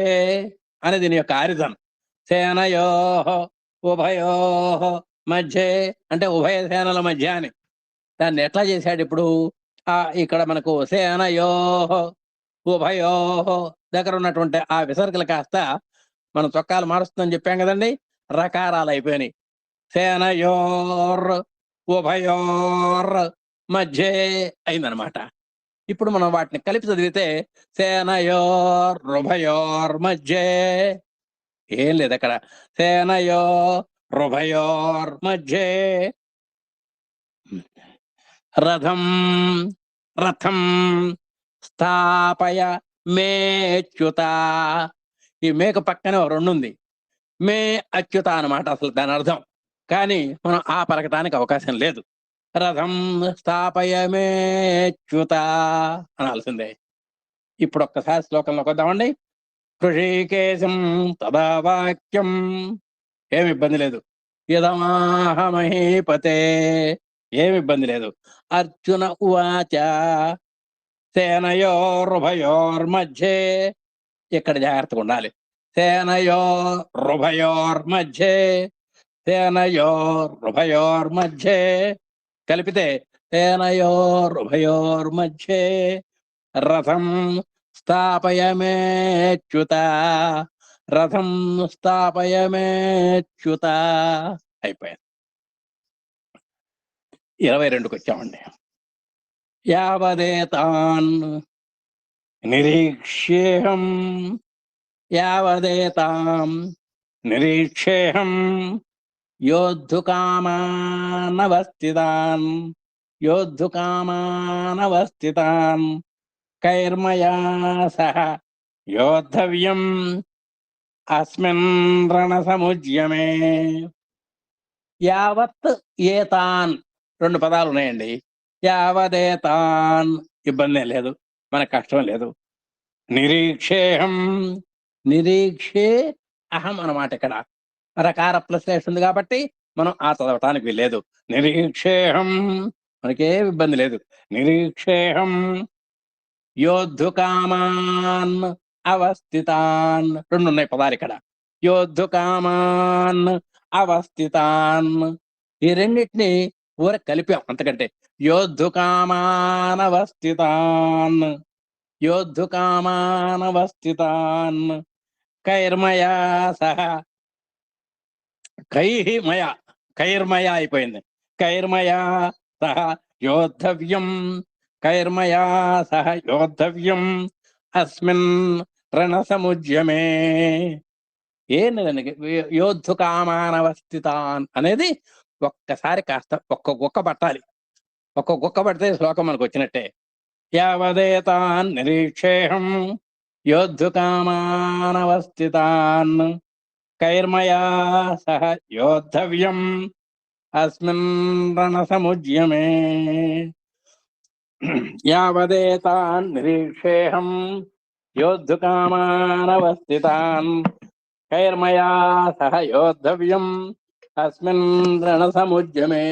అని దీని యొక్క ఆరిజన్. సేనయో ఉభయో మధ్యే అంటే ఉభయ సేనల మధ్య అని. దాన్ని ఎట్లా చేశాడు ఇప్పుడు? ఇక్కడ మనకు సేనయో ఉభయో దగ్గర ఉన్నటువంటి ఆ విసర్గలు కాస్త మనం చొక్కాలు మారుస్తుందని చెప్పాం కదండి, రకారాలు అయిపోయినాయి. సేనయోర్ ఉభయోర్ మధ్యే అయిందనమాట. ఇప్పుడు మనం వాటిని కలిపి చదివితే సేనయోరుభయోర్ మధ్యే ఏం లేదు అక్కడ. సేనయోరుభయోర్ మధ్యే రథం రథం స్థాపయ మేచ్యుత. ఈ మేక పక్కనే ఓ రెండు ఉంది, మే అచ్యుత అన్నమాట అసలు దాని అర్థం. కానీ మనం ఆ పలకటానికి అవకాశం లేదు. రథం స్థాపయ మేచ్యుత అనాల్సిందే. ఇప్పుడు ఒక్కసారి శ్లోకంలోకి వద్దామండి. హృషికేశం తదా వాక్యం, ఏమి ఇబ్బంది లేదు. యదమాహ మహీపతే, ఏమి ఇబ్బంది లేదు. అర్జున ఉవాచ సేనయోరుభయోర్మధ్యే, ఇక్కడ జాగ్రత్తగా ఉండాలి. సేనయోరుభయోర్మధ్యే, సేనయోరుభయోర్మధ్యే కలిపితే సేనయోరుభయోర్మధ్యే రథం స్థాపయమేచ్యుత, రథం స్థాపయమేచ్యుత. అయిపోయింది. 22కి వచ్చామండి. యావదేతాన్ నిరీక్ష్యేహం, యావదేతాం నిరీక్ష్యేహం యోద్ధుకామానవస్థితాన్, యోద్ధుకామానవస్థితాన్ కైర్మయా సహ యోద్ధవ్యం అస్మిన్ రణసముద్యమే. యావత్ ఏతాన్, రెండు పదాలు ఉన్నాయండి. యావదేతాన్ ఇబ్బంది లేదు, మనకు కష్టం లేదు. నిరీక్షేహం, నిరీక్షే అహం అన్నమాట. ఇక్కడ రకార ప్లస్ ఉంది కాబట్టి మనం ఆ చదవటానికి లేదు. నిరీక్షేహం మనకే ఇబ్బంది లేదు. నిరీక్షేహం యోద్ధుకామాన్ అవస్థితాన్, రెండు ఉన్నాయి పదాలు ఇక్కడ. యోద్ధుకామాన్ అవస్థితాన్, ఈ రెండింటిని ఊర కలిపాం అంతకంటే. యోద్ధుకామానవస్థితాన్, యోద్ధుకామానవస్థితాన్ కైర్మయా సహ, కైర్మయ, కైర్మయ అయిపోయింది. కైర్మయా సహ యోద్ధవ్యం, కైర్మయా సహ యోద్ధవ్యం అస్మిన్ రణసముద్యమే. ఏంటండి యోద్ధుకామానవస్థితాన్ అనేది ఒక్కసారి కాస్త ఒక్క గుక్క పట్టాలి. ఒక్క గుక్క పడితే శ్లోకం మనకు వచ్చినట్టే. యావదేతాన్ నిరీక్షేహం యోద్ధుకామానవస్థితాన్ కైర్మయా సహ యోద్ధవ్యం అస్మిన్ రణసముద్యమే. యావదేతాన్ నిరీక్షేహం యోద్ధుకామానవస్థితాన్ కైర్మయా సహ యోద్ధవ్యం అస్మిన్ రణసముద్యమే.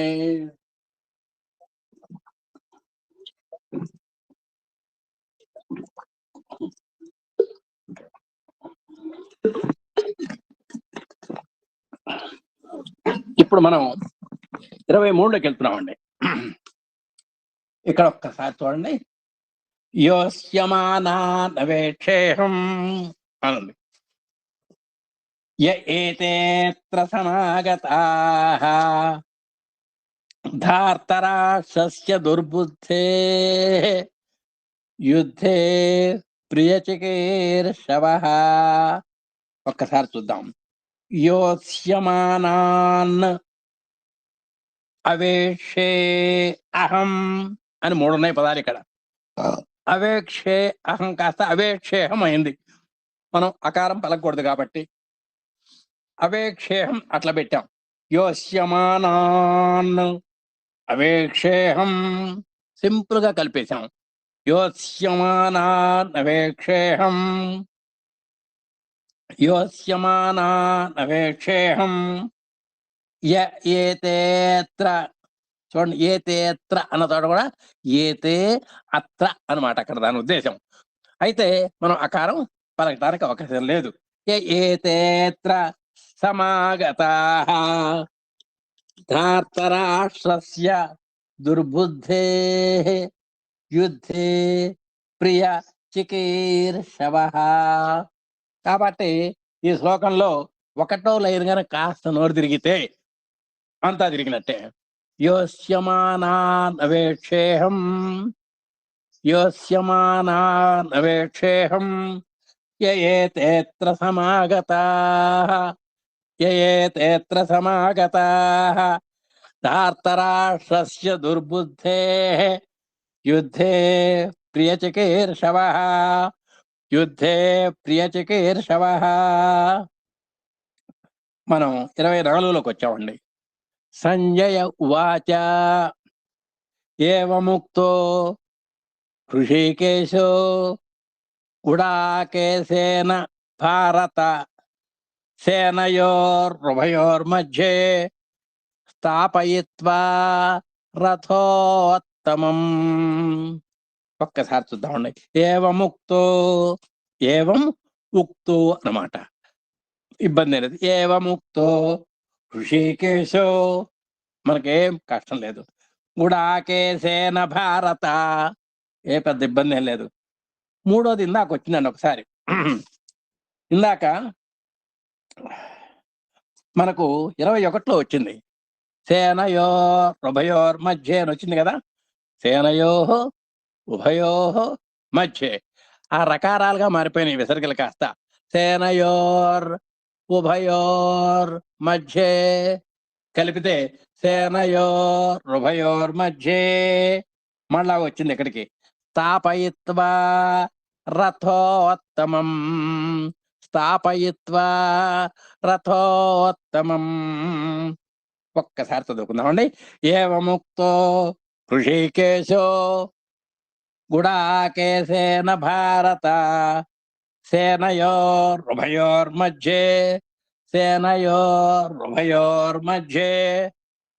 ఇప్పుడు మనం 23లోకి వెళ్తున్నామండి. ఇక్కడ ఒక్కసారి చూడండి. యోస్యమానావేక్షేహం అనండి. య ఏతేత్ర సమాగతాః ధార్తరాక్షస్య దుర్బుద్ధేః యుద్ధే ప్రియచికీర్షవః. ఒక్కసారి చూద్దాం. యోస్యమానాన్ అవేక్షే అహం అని మూడు ఉన్నాయి పదాలు ఇక్కడ. అవేక్షే అహం కాస్త అవేక్షేహం అయింది. మనం అకారం పలకూడదు కాబట్టి అవేక్షేహం అట్లా పెట్టాం. యోస్యమానాన్ అవేక్షేహం సింపుల్ గా కలిపేశాం. యోస్యమానాన్ అవేక్షేహం, యోస్యమానాన్ అవేక్షేహం య ఏతేత్ర. చూడండి, ఏతేత్ర అన్న చోట కూడా ఏతే అత్ర అన్నమాట అక్కడ దాని ఉద్దేశం. అయితే మనం అకారం పలకటానికి అవకాశం లేదు. ఏతేత్ర సమాగతాః ధార్తరాష్ట్రస్య దుర్బుద్ధేః యుద్ధే ప్రియ చికీర్షవః. కాబట్టి ఈ శ్లోకంలో ఒకటో లైన్ గానే కాస్త నోరు తిరిగితే అంతా తిరిగినట్టే. యోస్యమానాన్ అవేక్షేహం యోస్యమానా నవేక్షేహం యయేతేత్ర సమాగతాః యయేతేత్ర సమాగతాః ధార్తరాష్ట్రస్య దుర్బుద్ధేః యుద్ధే ప్రియచికీర్షవః యుద్ధే ప్రియచికీర్షవః. మనం 24లోకి వచ్చామండి. సంజయ ఉవాచ ఏవముక్తో హృషీకేశో గుడాకేశేన భారత సేనయోరుభయోర్మధ్యే స్థాపయిత్వా రథోత్తమం. ఒక్కసారి చూద్దామండి. ఏవముక్తో, ఏవం ఉక్తో అన్నమాట, ఇబ్బంది లేదు. ఏవముక్తో హృషీకేశో, మనకేం కష్టం లేదు. గుడాకేశేన భారత, ఏ పెద్ద ఇబ్బంది ఏం లేదు. మూడోది ఇందాక వచ్చిందండి ఒకసారి. ఇందాక మనకు 21లో వచ్చింది సేనయో ఉభయోర్ మధ్య అని వచ్చింది కదా. సేనయో ఉభయో మధ్యే ఆ రకారాలుగా మారిపోయినాయి విసర్గలు కాస్త. సేనయోర్ ఉభయోర్ మధ్యే కలిపితే సేనయోర్ ఉభయోర్ మధ్యే మళ్ళా వచ్చింది ఇక్కడికి. స్థాపయిత్వా రథోత్తమం, స్థాపయిత్వా రథోత్తమం. ఒక్కసారి చదువుకుందామండి. ఏవముక్తో హృషీకేశో గుడాకేశేన భారత సేనయోరుభయోర్మధ్యే సేనయోరుభయోర్మధ్యే.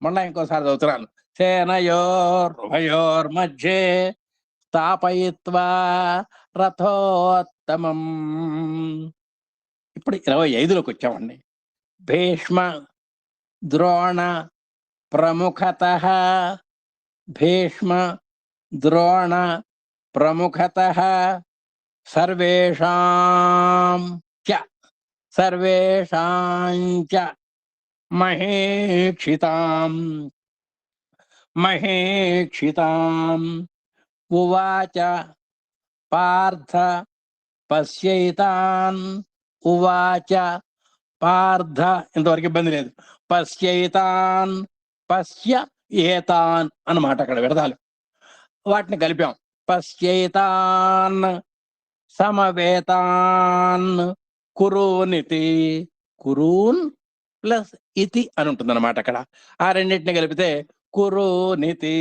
మళ్ళా ఇంకోసారి చదువుతున్నాను. సేనయోరుభయోర్మధ్యే స్థాపయిత్వా రథోత్తమం. ఇప్పుడు 25లోకి వచ్చామండి. భీష్మ ద్రోణ ప్రముఖతః, భీష్మ ద్రోణ ప్రముఖతః సర్వేషాం చ మహేక్షితాం ఉవాచ పార్థ పశ్యైతాన్. ఉవాచ పార్థ, ఇంతవరకు ఇబ్బంది లేదు. పశ్యైతాన్, పశ్య ఏతాన్ అన్నమాట అక్కడ విడదాలు, వాటిని కలిపాం. పశ్యైతాన్ సమవేతాన్ కురూనితి, కురూన్ ప్లస్ ఇతి అని ఉంటుంది అన్నమాట అక్కడ. ఆ రెండింటిని కలిపితే కురూనితి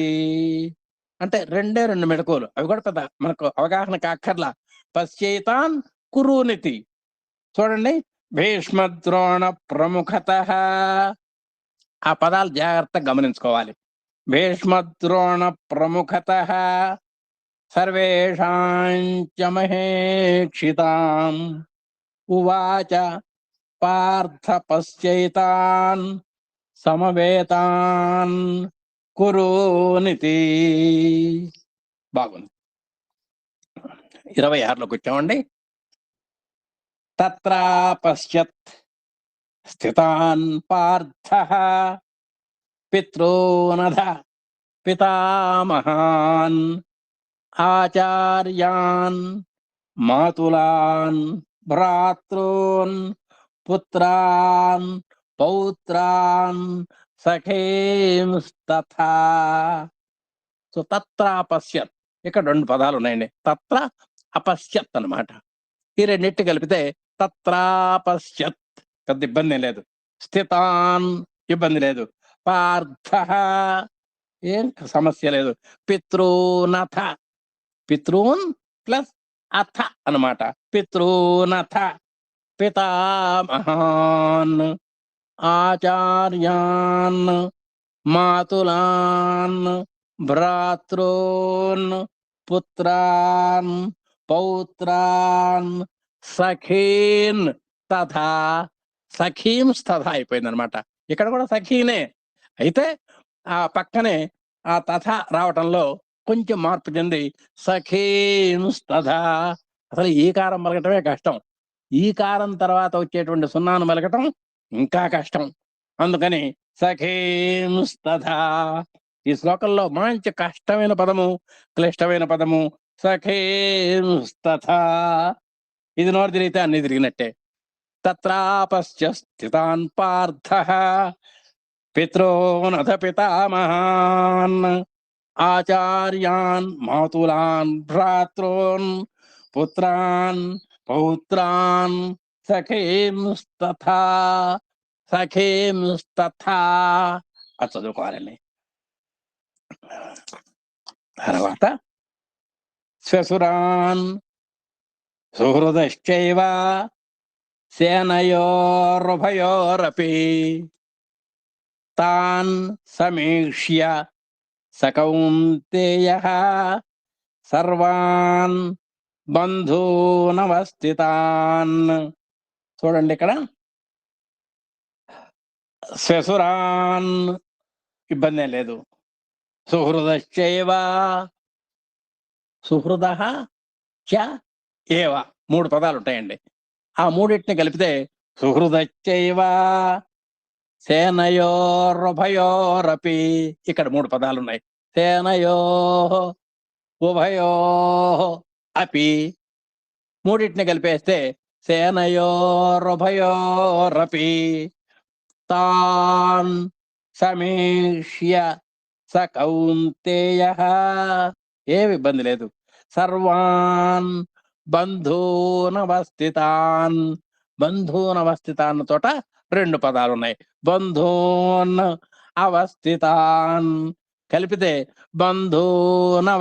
అంటే రెండే రెండు మెడకోలు. అవి కూడా పెద్ద మనకు అవగాహన కాక్కర్లా. పశ్యైతాన్ కురూనితి చూడండి. భీష్మద్రోణ ప్రముఖతః, ఆ పదాలు జాగ్రత్తగా గమనించుకోవాలి. భీష్మద్రోణ ప్రముఖతః సర్వేషాం చ మహేక్షితాం ఉవాచ పార్థ పశ్యైతాన్ సమవేతాన్ కురూనితి. బాగుంది. 26లోకి వచ్చామండి. తత్రా పశ్యత్ స్థితాన్ పార్థః పితॄనధ పితామహాన్ ఆచార్యాన్ మాతులాన్ భ్రాతॄన్ పుత్రాన్ పౌత్రాన్ సఖీంస్తథా. సో తత్ర అపశ్యత్, ఇక్కడ రెండు పదాలు ఉన్నాయండి. తత్ర అపశ్యత్ అన్నమాట. ఈ రెండింటి కలిపితే తత్రాపశ్యత్, పెద్ద ఇబ్బంది లేదు. స్థితాన్ ఇబ్బంది లేదు. పార్థ ఏం సమస్య లేదు. పితృనథ, పితృన్ ప్లస్ అథ అన్నమాట. పితృనథ పితామహాన్ ఆచార్యాన్ మాతులాన్ భ్రాతॄన్ పుత్రాన్ పౌత్రాన్ సఖీన్ తథా. సఖీంస్తథ అయిపోయింది అనమాట. ఇక్కడ కూడా సఖీనే అయితే ఆ పక్కనే ఆ తథ రావటంలో కొంచెం మార్పు చెంది సఖీంస్తథ. అసలు ఈకారం పలకటమే కష్టం. ఈకారం తర్వాత వచ్చేటువంటి సున్నాను పలకటం ఇంకా కష్టం. అందుకని సఖీంస్తథ. ఈ శ్లోకంలో మంచి కష్టమైన పదము, క్లిష్టమైన పదము సఖేంస్తథా. ఇది నోరు తిరిగితే అన్ని తిరిగినట్టే. తత్రాపశ్య స్థితాన్ పార్థః పితॄనథ పితామహాన్ ఆచార్యాన్ మాతులాన్ భ్రాతॄన్ పుత్రాన్ పౌత్రాన్ సఖేంస్తథా. సఖేంస్తథా అది చదువుకోవాలండి. తర్వాత శ్వశురాన్ సుహృదశ్చైవ సేనయోరుభయోరపి తాన్ సమీక్ష్య సకౌంతేయః సర్వాన్ బంధూనవస్థితాన్. చూడండి ఇక్కడ శ్వశురాన్ ఇబ్బంది లేదు. సుహృదశ్చైవ సుహృదః చ ఏవ 3 పదాలు ఉంటాయండి. ఆ మూడింటిని కలిపితే సుహృదశ్చైవ సేనయోరుభయోరపి. ఇక్కడ 3 పదాలు ఉన్నాయి. సేనయో ఉభయో అపి. మూడింటిని కలిపేస్తే సేనయోరుభయోరపి తాన్ సమీక్ష్య స కౌంతేయః. ఏమి ఇబ్బంది లేదు. సర్వాన్ బంధూనవస్థితాన్. బంధూనవస్థితాన్ తోట 2 పదాలు ఉన్నాయి. బంధూన్ అవస్థితాన్ కలిపితే బంధూనవస్థితాన్.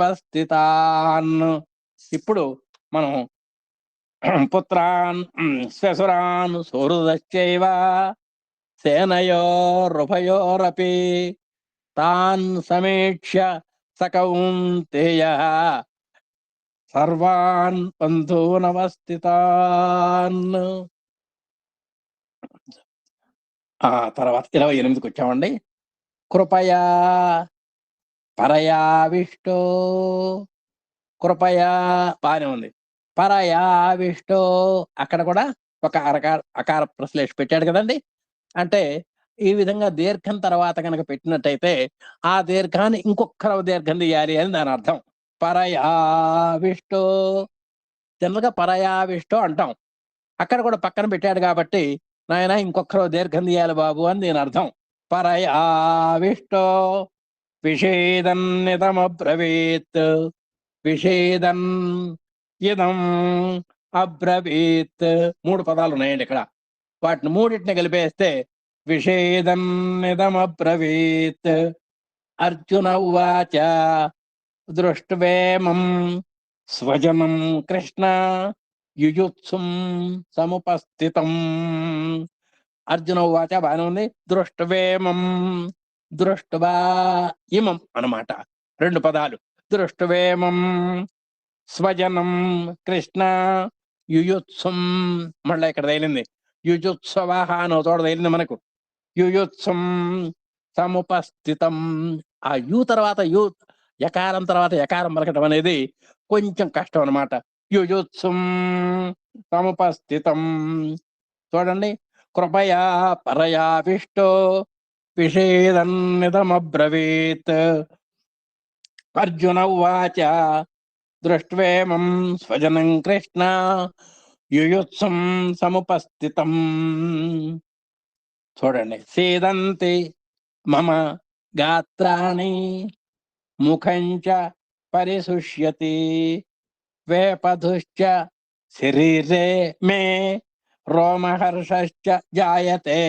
ఇప్పుడు మనం పుత్రాన్ శ్వశురాన్ సుహృదశ్చైవ సేనయోరుభయోరపి తాన్ సమీక్ష్య స కౌంతేయః సర్వాన్ బంధూనవస్థితాన్. తర్వాత 28కి వచ్చామండి. కృపయా పరయావిష్టో. కృపయా బానే ఉంది. పరయావిష్టో అక్కడ కూడా ఒక అకార ప్రశ్లేష పెట్టాడు కదండి. అంటే ఈ విధంగా దీర్ఘం తర్వాత కనుక పెట్టినట్టయితే ఆ దీర్ఘాన్ని ఇంకొక దీర్ఘం తీయాలి అని దాని అర్థం. పరయావిష్టో జనరల్గా పరయావిష్టో అంటాం. అక్కడ కూడా పక్కన పెట్టాడు కాబట్టి నాయన ఇంకొకరు దీర్ఘం తీయాలి బాబు అని దీని అర్థం. పరయావిష్టో విషేదన్ ఇదమబ్రవీత్. విషేదన్ ఇదం అబ్రవీత్ 3 పదాలు ఉన్నాయండి ఇక్కడ. వాటిని మూడింటిని కలిపేస్తే విషేదన్ ఇదమబ్రవీత్. అర్జున ఉవాచ దృష్ట్వేమం స్వజనం కృష్ణ యుయుత్సుం సముపస్థితం. అర్జున ఉవాచ బాగానే ఉంది. దృష్ట్వేమం దృష్ట్వా ఇమం అన్నమాట. 2 పదాలు. దృష్ట్వేమం స్వజనం కృష్ణ యుయుత్సుం. మళ్ళీ ఇక్కడ తేలింది యుజుత్సవః అని ఒక చోట తేలింది మనకు. యుయుత్సుం సముపస్థితం. ఆ యు తర్వాత యు యకారం తర్వాత యకారం పలకటం అనేది కొంచెం కష్టం అన్నమాట. యుయుత్సుం సముపస్థితం. చూడండి. కృపయా పరయావిష్టో విషేదన్నిదమబ్రవీత్. అర్జున ఉవాచ దృష్ట్వేమం స్వజనం కృష్ణ యుయుత్సుం సముపస్థితం. చూడండి. సీదంతి మమ గాత్రాణి ముఖంచ పరిశుష్యతి వేపధుశ్చ శరీరే మే రోమహర్షశ్చ జాయతే.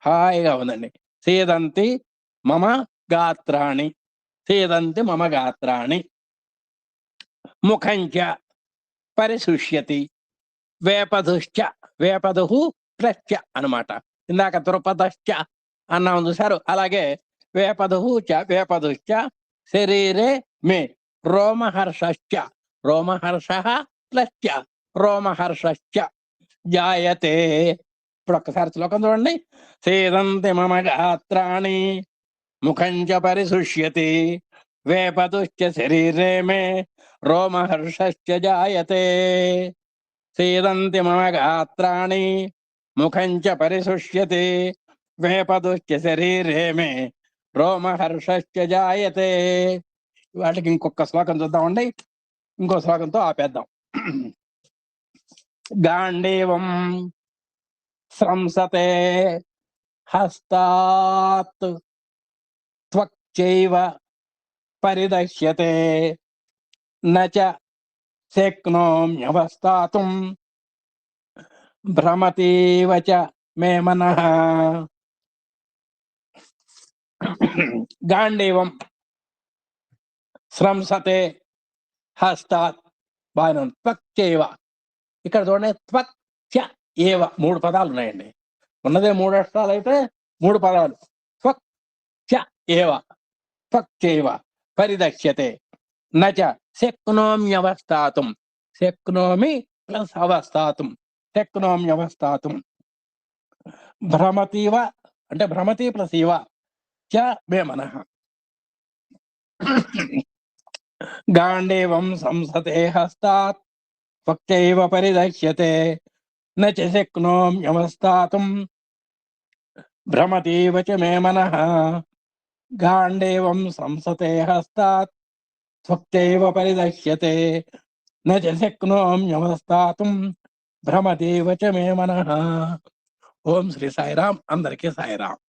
హాయిగా ఉందండి. సీదంతి మమ గాత్రాణి. సీదంతి మమ గాత్రాణి. ముఖంచ పరిశుష్యతి వేపధుశ్చ. వేపధు ప్లశ్చ అనమాట. ఇందాక ద్రుపదశ్చ అన్నాం చూసారు. అలాగే వేపధుశ్చ శరీరే మే రోమహర్షశ్చ. రోమహర్ష ప్లశ్చ రోమహర్షశ్చ జాయతే. ఇప్పుడు ఒక్కసారి శ్లోకం చూడండి. సీదంతి మమ గాత్రాణి ముఖంచ పరిశుష్యతి వేపధుశ్చ శరీరే మే రోమహర్షశ్చ జాయతే. సీదంతి మమ గాత్రాణి ముఖంచ పరిశుష్యతి వేపధుశ్చ శరీరే మే రోమహర్షశ్చ జాయతే. వాటికి ఇంకొక శ్లోకం చూద్దామండి. ఇంకో శ్లోకంతో ఆపేద్దాం. గాండీవం స్రంసతే హస్తాత్ త్వక్చైవ పరిదశ్యతే నచ శక్నోమ్యవస్థాతుం భ్రమతీవ చ మే మనః. గాండీవం స్రంసతే హస్తాత్ బాగా త్వక్చైవ. ఇక్కడ చూడండి, త్వక్చ ఏవ 3 పదాలు ఉన్నాయండి. ఉన్నదే 3 అక్షరాలు అయితే 3 పదాలు. త్వక్చ ఏవ త్వక్చైవ పరిదక్ష్యతే నచ శక్నోమ్యవస్థాతుం. శక్నోమి ప్లస్ అవస్థాతుం, శక్నోమ్యవస్థాతుం. భ్రమతీవ అంటే భ్రమతి ప్లస్ ఇవ చ మే మనః. గాండీవం సంసతే హస్తాత్ త్వక్చైవ పరిదక్ష్యతే నచ శక్నోమ్యవస్థాతుం భ్రమతీవ చ మే మనః. గాండీవం సంసతే హస్తాత్ త్వక్చైవ పరిదక్ష్యతే నచ శక్నోమ్యవస్థాతుం భ్రమతీవ చ మే మనః. ఓం శ్రీ సాయిరామ్. అందరికీ సాయిరామ్.